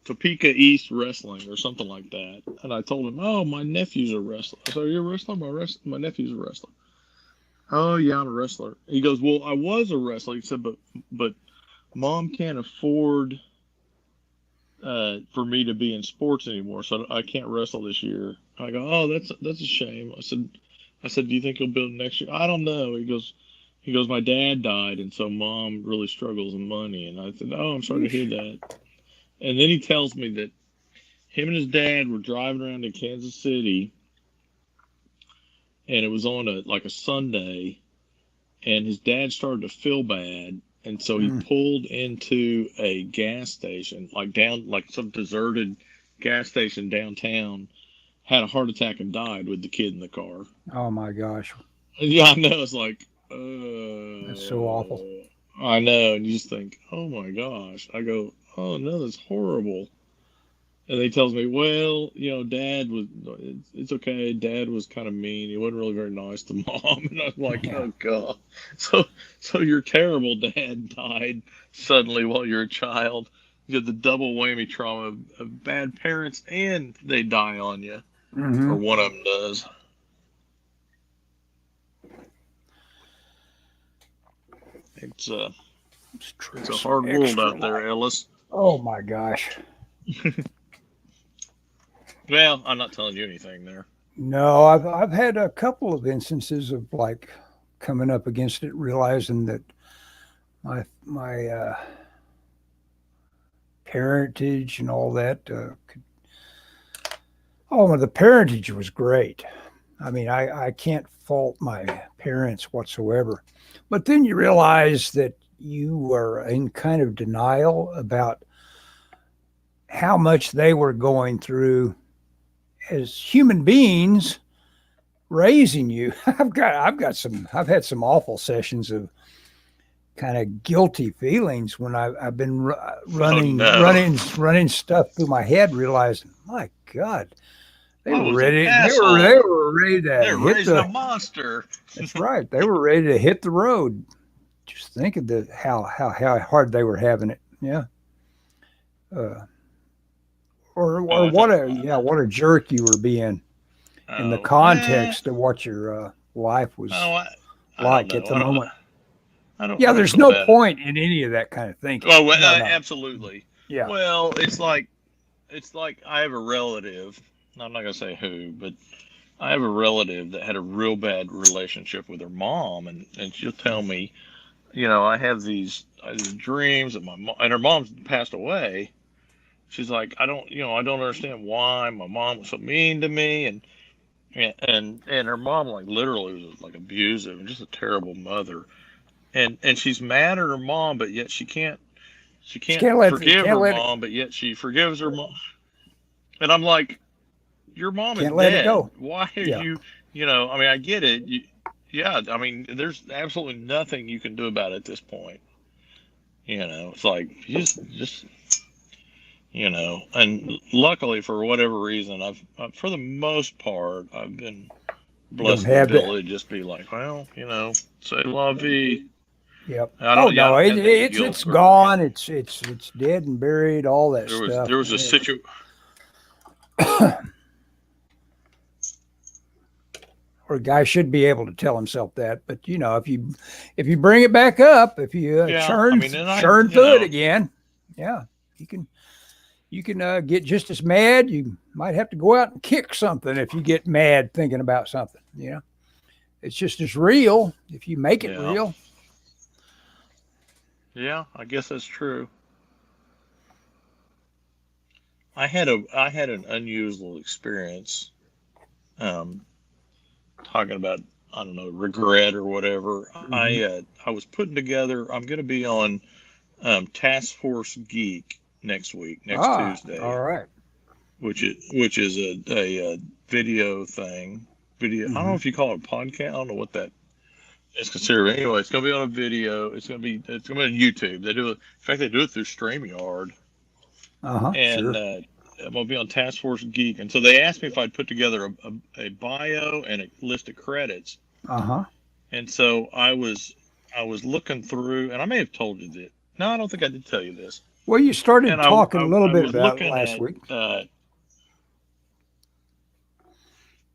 Topeka East Wrestling or something like that. And I told him, oh, my nephew's a wrestler. I said, you're a wrestler? My nephew's a wrestler. Oh, yeah, I'm a wrestler. He goes, well, I was a wrestler. He said, but mom can't afford for me to be in sports anymore, so I can't wrestle this year. I go, oh, that's a shame. I said, do you think he'll build next year? I don't know. He goes, my dad died, and so mom really struggles with money. And I said, oh, I'm sorry to hear that. And then he tells me that him and his dad were driving around in Kansas City, and it was on a Sunday, and his dad started to feel bad, and so he Mm. pulled into a gas station, like some deserted gas station downtown, had a heart attack and died with the kid in the car. Oh my gosh, Yeah, I know. It's like, that's so awful. I know, and you just think, oh my gosh. I go, oh no, that's horrible. And he tells me, well, Dad was, it's okay. Dad was kind of mean. He wasn't really very nice to mom. And I'm like, Yeah. oh God. So your terrible dad died suddenly while you're a child. You have the double whammy trauma of bad parents, and they die on you, Mm-hmm. or one of them does. It's a Let's try it's a some hard world extra out there, light. Ellis. Oh my gosh, Well, I'm not telling you anything there. No, I've had a couple of instances of like coming up against it, realizing that my parentage and all that. Oh, the parentage was great. I mean, I can't fault my parents whatsoever. But then you realize that you are in kind of denial about how much they were going through as human beings raising you. I've had some awful sessions of kind of guilty feelings when I've been Oh no, running stuff through my head, realizing, my God, I was an asshole. they were ready to They're hit raising a the. monster. That's right. They were ready to hit the road. Just think of how hard they were having it. Yeah. Uh, or Oh, I thought. what a jerk you were being in the Oh, context of what your life was oh, I don't like at know. the moment. I Yeah, don't there's feel no bad. point in any of that kind of thinking. Oh, No, no. absolutely. Yeah. Well, it's like I have a relative. I'm not gonna say who, but I have a relative that had a real bad relationship with her mom, and she'll tell me, I have these dreams that my mom and her mom's passed away. She's like, I don't understand why my mom was so mean to me, and her mom like literally was like abusive and just a terrible mother, and she's mad at her mom, but yet she She can't forgive can't her let it mom, but yet she forgives her mom. And I'm like, your mom is can't let it dead. go. Why are Yeah. you, I mean, I get it. Yeah, I mean, there's absolutely nothing you can do about it at this point. It's like, just, and luckily for whatever reason, for the most part, I've been You don't blessed with the have that. ability to just be like, well, say la vie. Yep. I Oh don't, yeah, I no, don't have that it's guilt gone. It's dead and buried. All that there stuff. was a situation. Or a guy should be able to tell himself that. But if you bring it back up, if you Yeah, I mean, and churn through it again, yeah, you can get just as mad. You might have to go out and kick something if you get mad thinking about something. It's just as real if you make it yeah, real. yeah, I guess that's true. I had an unusual experience, um, talking about, I don't know, regret or whatever. Hmm. I was putting together. I'm going to be on Task Force Geek next week, next Ah, all Tuesday, right. which is a video thing. Video. I don't know Mm-hmm. if you call it a podcast. I don't know what that is considered. Anyway, it's going to be on a video. It's going to be on YouTube. They do it. In fact, they do it through StreamYard, Uh-huh. and Sure. I'm gonna be on Task Force Geek. And so they asked me if I'd put together a bio and a list of credits. Uh-huh. And so I was looking through, and I may have told you that. No, I don't think I did tell you this. Well, you And started talking a little I bit was about it looking last at. week.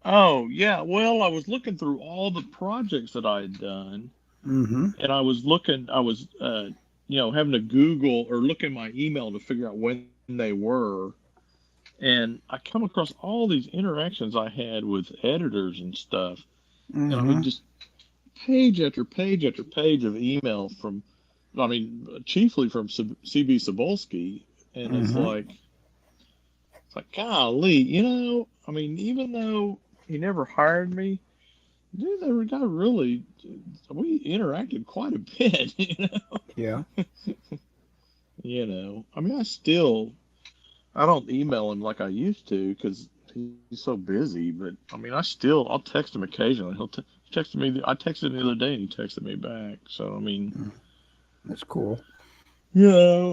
Oh yeah, well, I was looking through all the projects that I had done, Mm-hmm. and I was having to Google or look in my email to figure out when they were. And I come across all these interactions I had with editors and stuff, and I mean, Mm-hmm. just page after page after page of email from, I mean, chiefly from CB Cebulski, and Mm-hmm. it's like, golly, I mean, even though he never hired me, dude, that guy really, we interacted quite a bit, Yeah. I mean, I don't email him like I used to because he's so busy. But I mean, I'll text him occasionally. He texted me. I texted him the other day, and he texted me back. So I mean, Mm. That's cool.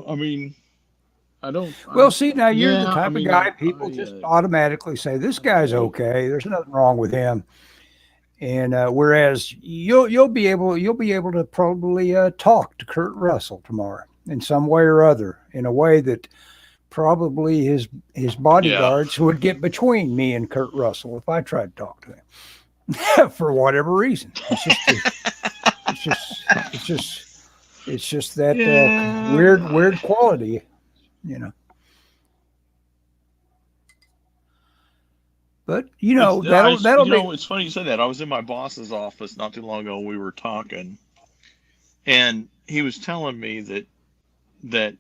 I mean, I don't. Well, see, now you're the Yeah, I type of mean, guy people just automatically say, this I don't guy's know. okay. There's nothing wrong with him. And whereas you'll be able to probably talk to Kurt Russell tomorrow in some way or other, in a way that probably his Yeah, bodyguards would get between me and Kurt Russell if I tried to talk to him for whatever reason. It's just it's just that yeah, weird quality, you know. But that'll be. it's funny you said that. I was in my boss's office not too long ago. We were talking, and he was telling me that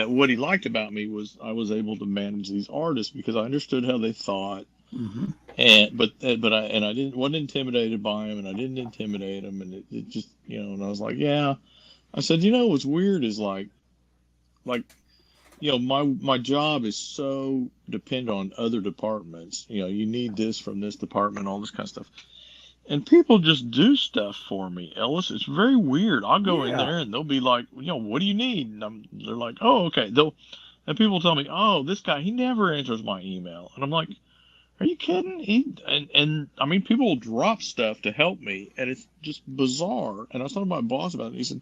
what he liked about me was I was able to manage these artists because I understood how they thought, Mhm. and I didn't wasn't intimidated by him, and I didn't intimidate him, and it just and I was like, yeah. I said, what's weird is like my job is so dependent on other departments. You need this from this department, all this kind of stuff. And people just do stuff for me, Ellis. It's very weird. I'll go in Yeah. there and they'll be like, what do you need? And they're like, oh, okay. And people tell me, oh, this guy, he never answers my email. And I'm like, are you kidding? And I mean, people will drop stuff to help me, and it's just bizarre. And I was talking to my boss about it. And he said,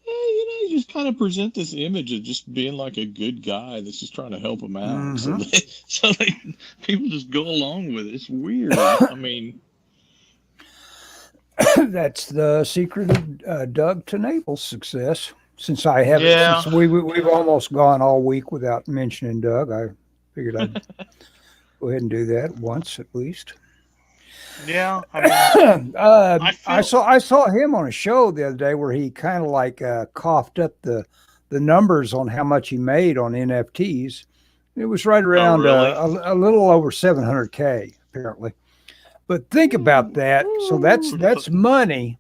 yeah, you just kind of present this image of just being like a good guy that's just trying to help them out. Mhm. People just go along with it. It's weird. I mean, That's the secret of Doug Tenable's success. Since I haven't, yeah, since we've almost gone all week without mentioning Doug, I figured I'd go ahead and do that once at least. yeah. I mean, I I feel saw him on a show the other day where he kind of like coughed up the numbers on how much he made on NFTs. It was right oh, around really? a little over 700K apparently. But think about that. So that's money,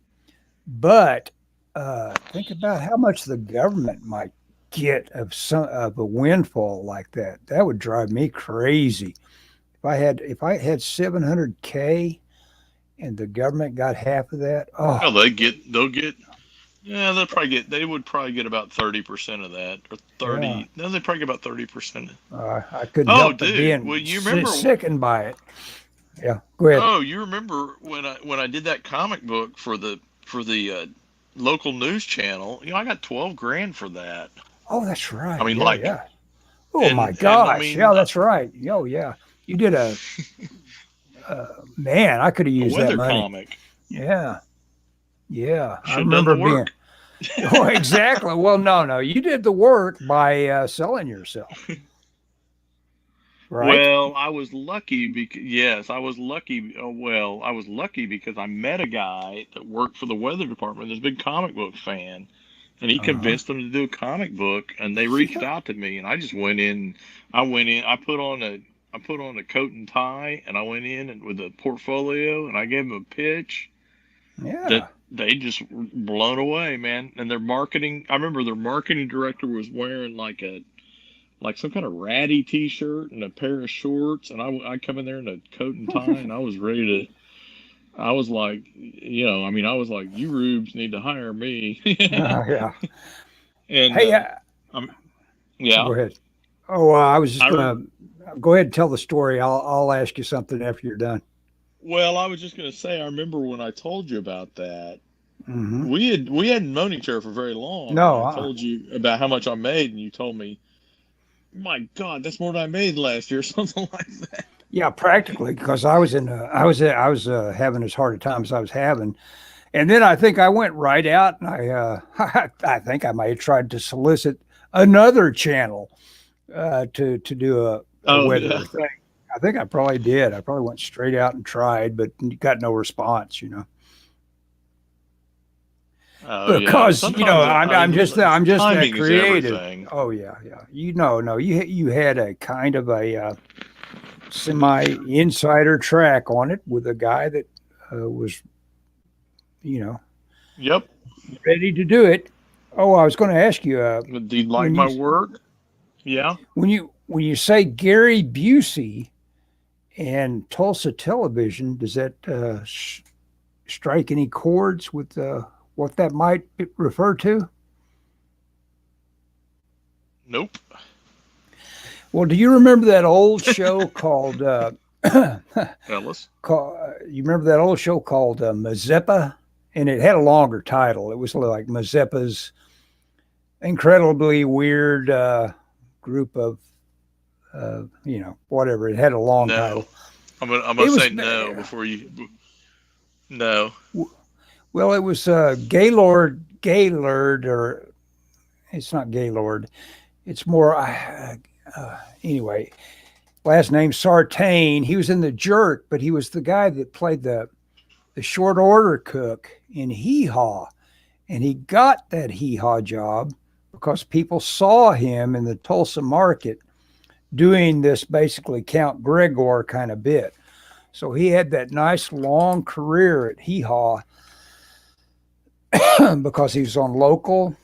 but think about how much the government might get of a windfall like that. That would drive me crazy. If I had 700K and the government got half of that, Oh, oh they'll get. Yeah, they would probably get about 30% of that, or yeah, 30. No, they probably get about 30%. I couldn't Oh, help but dude. Well, being you remember? sickened by it. Yeah, go ahead. Oh, you remember when I did that comic book for the local news channel? I got 12 grand for that. Oh, that's I right. mean, Yeah, like, yeah. Oh my and I gosh. mean, Yeah, that's right. Oh yeah. You did man, I could have a used that weather money. comic. Yeah. Yeah. I Should have done the remember being work. oh exactly. Well, no. You did the work by selling yourself, right? Well, I was lucky because yes, I was lucky. Well, I was lucky because I met a guy that worked for the weather department. This big comic book fan, and he Uh-huh. convinced them to do a comic book. And they reached out to me, and I just went in. I went in. I put on a coat and tie, and I went in and with a portfolio, and I gave them a pitch that Yeah. they just were blown away, man. And their marketing. I remember their marketing director was wearing like some kind of ratty T-shirt and a pair of shorts, and I come in there in a coat and tie, and I was ready to. I was like, I mean, I was like, you rubes need to hire me, Yeah. and Hey, I'm, yeah, go ahead. Oh, I was just I re- gonna go ahead and tell the story. I'll ask you something after you're done. well, I was just gonna say, I remember when I told you about that. Hmm. We hadn't known each other for very long, and No, I told you about how much I made, and you told me, my God, that's more than I made last year, something like that. yeah, practically because I was having as hard a time as I was having, and then I think I went right out and I think I might have tried to solicit another channel to do a Oh yeah. weather thing. I think I probably did. I probably went straight out and tried, but got no response. Oh yeah. Because Sometimes I'm just that timing is creative. everything. Oh yeah, yeah. No, you had a kind of a semi insider track on it with a guy that was you know Yep. ready to do it. Oh, I was going to ask you Do you like when my work? Yeah. you say Gary Busey and Tulsa Television, does that strike any chords with what that might refer to? Nope. Well, do you remember that old show called? Ellis. You remember that old show called Mazeppa, and it had a longer title. It was like Mazeppa's incredibly weird group of, whatever. It had a long No. title. I'm It gonna was say no before you. No. well, it was Gaylord, or it's not Gaylord. It's more anyway. last name Sartain. He was in The Jerk, but he was the guy that played the short order cook in Hee Haw. And he got that Hee Haw job because people saw him in the Tulsa market doing this basically Count Gregor kind of bit. So he had that nice long career at Hee Haw because he was on local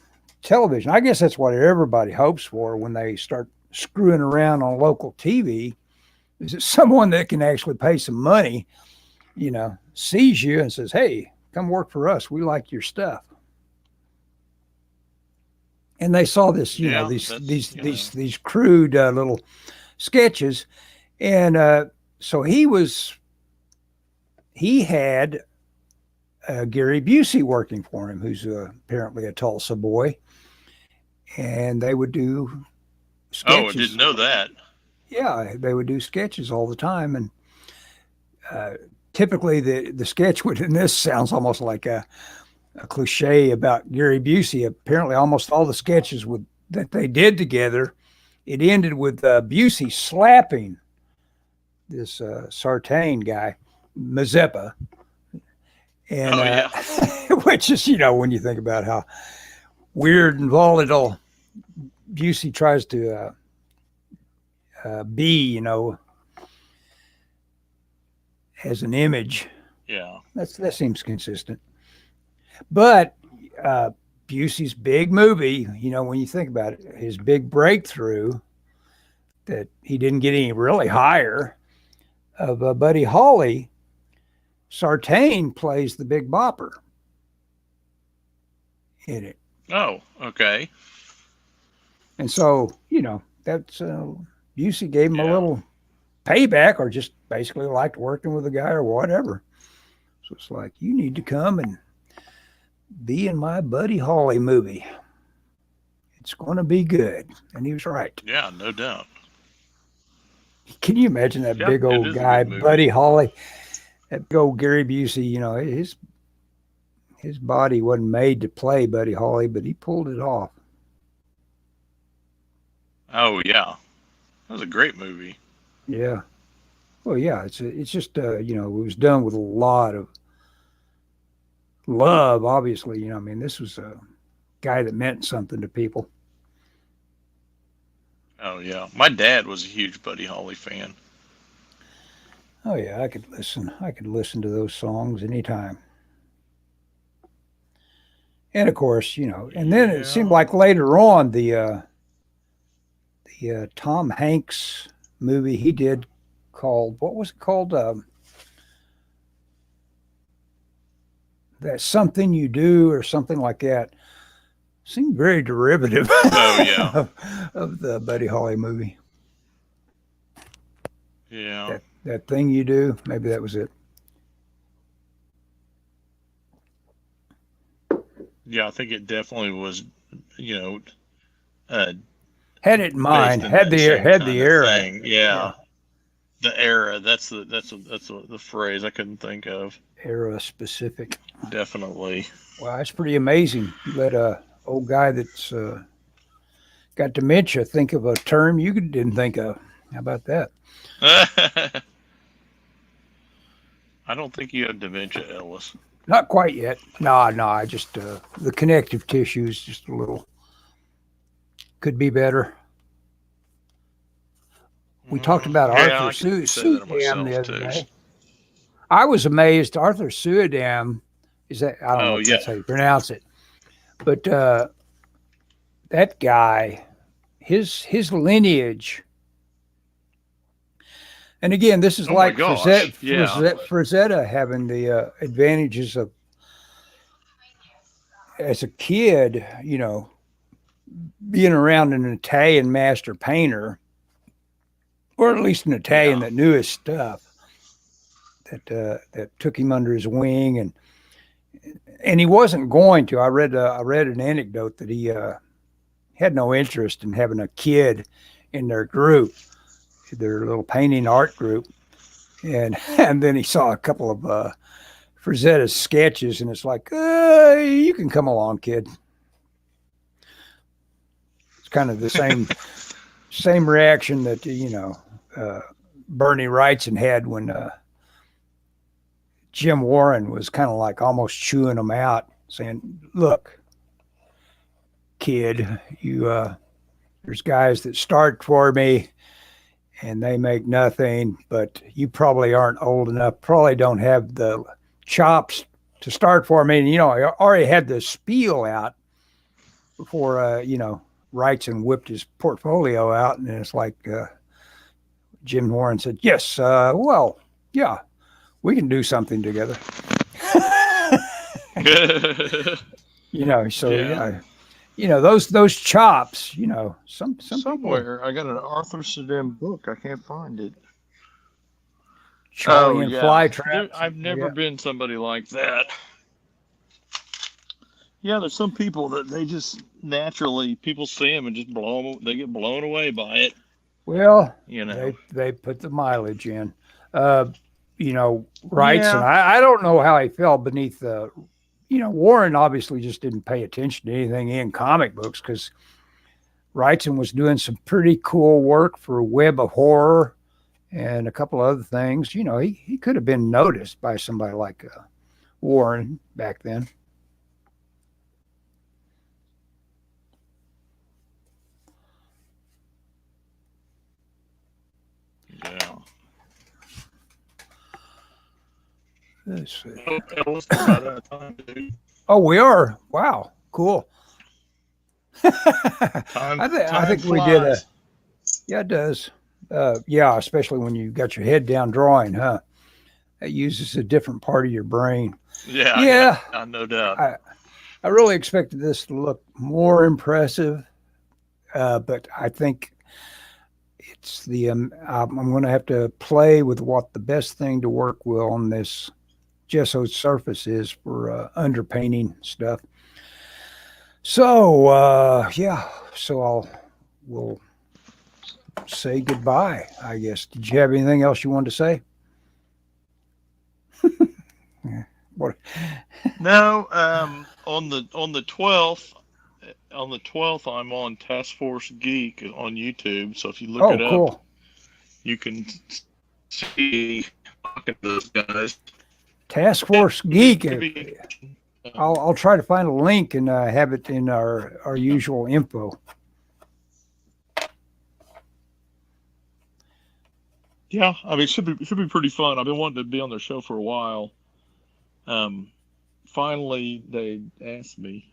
television. I guess that's what everybody hopes for when they start screwing around on local TV, is that someone that can actually pay some money, sees you and says, hey, come work for us. We like your stuff. And they saw this, these crude little sketches. And so he had Gary Busey working for him, who's apparently a Tulsa boy. And they would do sketches. Oh, I didn't know that. Yeah, they would do sketches all the time. And typically the sketch would, and this sounds almost like a cliche about Gary Busey. Apparently almost all the sketches that they did together, it ended with Busey slapping this Sartain guy, Mazeppa. And which is, when you think about how weird and volatile Busey tries to be, as an image. Yeah. That seems consistent. But Busey's big movie, when you think about it, his big breakthrough that he didn't get any really higher of Buddy Holly, Sartain plays the Big Bopper in it. Oh, okay. And so, that's Busey gave him a little payback, or just basically liked working with the guy or whatever. So it's like, you need to come and be in my Buddy Holly movie. It's going to be good. And he was right. Yeah, no doubt. Can you imagine that big old guy, Buddy Holly? That big old Gary Busey, his body wasn't made to play Buddy Holly, but he pulled it off. Oh, yeah. That was a great movie. Yeah. Well, yeah, it's just, it was done with a lot of love, obviously. This was a guy that meant something to people. Oh, yeah. My dad was a huge Buddy Holly fan. Oh, yeah, I could listen to those songs anytime. And of course, and then it seemed like later on the Tom Hanks movie he did called, what was it called? That Something You Do or something like that. Seemed very derivative of the Buddy Holly movie. Yeah. That Thing You Do, maybe that was it. Yeah, I think it definitely was, had it in mind, had the era. Thing. Yeah. The era. That's the phrase I couldn't think of. Era specific. Definitely. Well, that's pretty amazing. You let a old guy that's got dementia think of a term you didn't think of. How about that? I don't think you have dementia, Ellis. Not quite yet. No. I just the connective tissue is just a little. Could be better. We talked about Arthur Suidam the other day. I was amazed. Arthur Suidam, is that, I don't know if that's how you pronounce it, but that guy, his lineage. And again, this is like Frazetta having the advantages of, as a kid, being around an Italian master painter, or at least an Italian that knew his stuff, that took him under his wing, and he wasn't going to. I read an anecdote that he had no interest in having a kid in their group, their little painting art group, and then he saw a couple of Frazetta's sketches, and it's like, you can come along, kid. It's kind of the same reaction that Bernie Wrightson had when Jim Warren was kind of like almost chewing him out, saying, "Look, kid, there's guys that start for me and they make nothing, but you probably aren't old enough, probably don't have the chops to start for me." And, I already had the spiel out before, Wrightson whipped his portfolio out. And it's like Jim Warren said, "Yes, well, yeah, we can do something together." So, yeah. Those chops, some Somewhere people, I got an Arthur Saddam book. I can't find it. Charlie and Fly Traps. I've never been somebody like that. Yeah, there's some people that they just naturally, people see them and just they get blown away by it. Well, they put the mileage in. Wrightson, I don't know how he fell beneath the, Warren obviously just didn't pay attention to anything in comic books because Wrightson was doing some pretty cool work for Web of Horror and a couple of other things. He could have been noticed by somebody like Warren back then. Yeah. Let's see. Oh, we are. Wow, cool. I think we did yeah, it does. Especially when you got your head down drawing, huh? It uses a different part of your brain. Yeah, no doubt. I really expected this to look more impressive, but I think it's I'm going to have to play with what the best thing to work with on this gesso surface is for underpainting stuff. So we'll say goodbye, I guess. Did you have anything else you wanted to say? What? No, on the 12th, I'm on Task Force Geek on YouTube. So if you look it up, cool. You can see talking to those guys. Task Force Geek. I'll try to find a link and have it in our usual info. Yeah, I mean, it should be pretty fun. I've been wanting to be on their show for a while. Finally, they asked me.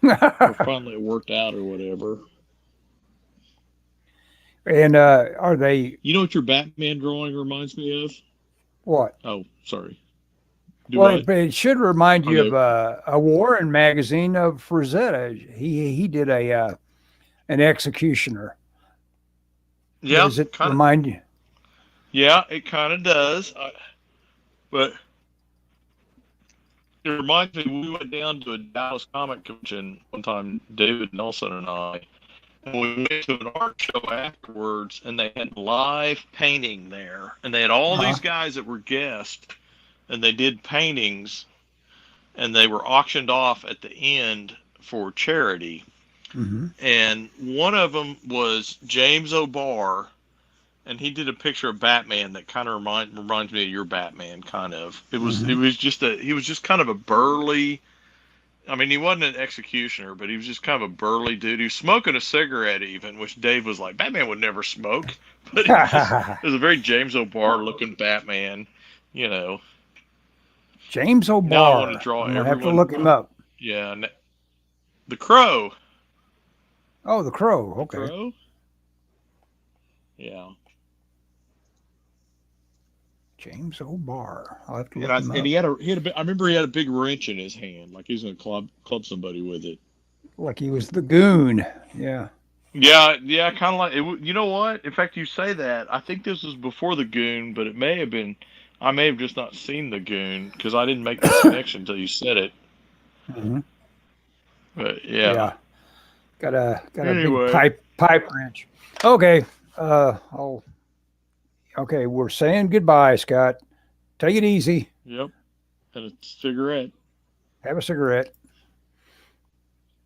Or finally, it worked out or whatever. And are they? You know what your Batman drawing reminds me of? What? Oh, sorry. It should remind you of a Warren magazine of Frazetta. He did an executioner. Yeah. Does it remind you? Yeah, it kind of does. But it reminds me, we went down to a Dallas comic convention one time, David Nelson and I, and we went to an art show afterwards, and they had live painting there, and they had all these guys that were guests, and they did paintings, and they were auctioned off at the end for charity. Mm-hmm. And one of them was James O'Barr, and he did a picture of Batman that kind of reminds me of your Batman, kind of. He was just kind of a burly. I mean, he wasn't an executioner, but he was just kind of a burly dude. He was smoking a cigarette even, which Dave was like, Batman would never smoke. But it was a very James O'Barr looking Batman, James O'Barr. Now I want to draw everyone. I have to look him up. Yeah. The Crow. Oh, the Crow. Okay. The Crow? Yeah. James O'Barr. I'll have to look him up. And I remember he had a big wrench in his hand, like he was going to club somebody with it. Like he was the goon. Yeah. Yeah, kind of like it. You know what? In fact, you say that. I think this was before the goon, but it may have been. I may have just not seen the goon because I didn't make the connection until you said it. Mm-hmm. But yeah. Got a big pipe wrench. Okay. Okay, we're saying goodbye, Scott. Take it easy. Yep. And a cigarette. Have a cigarette.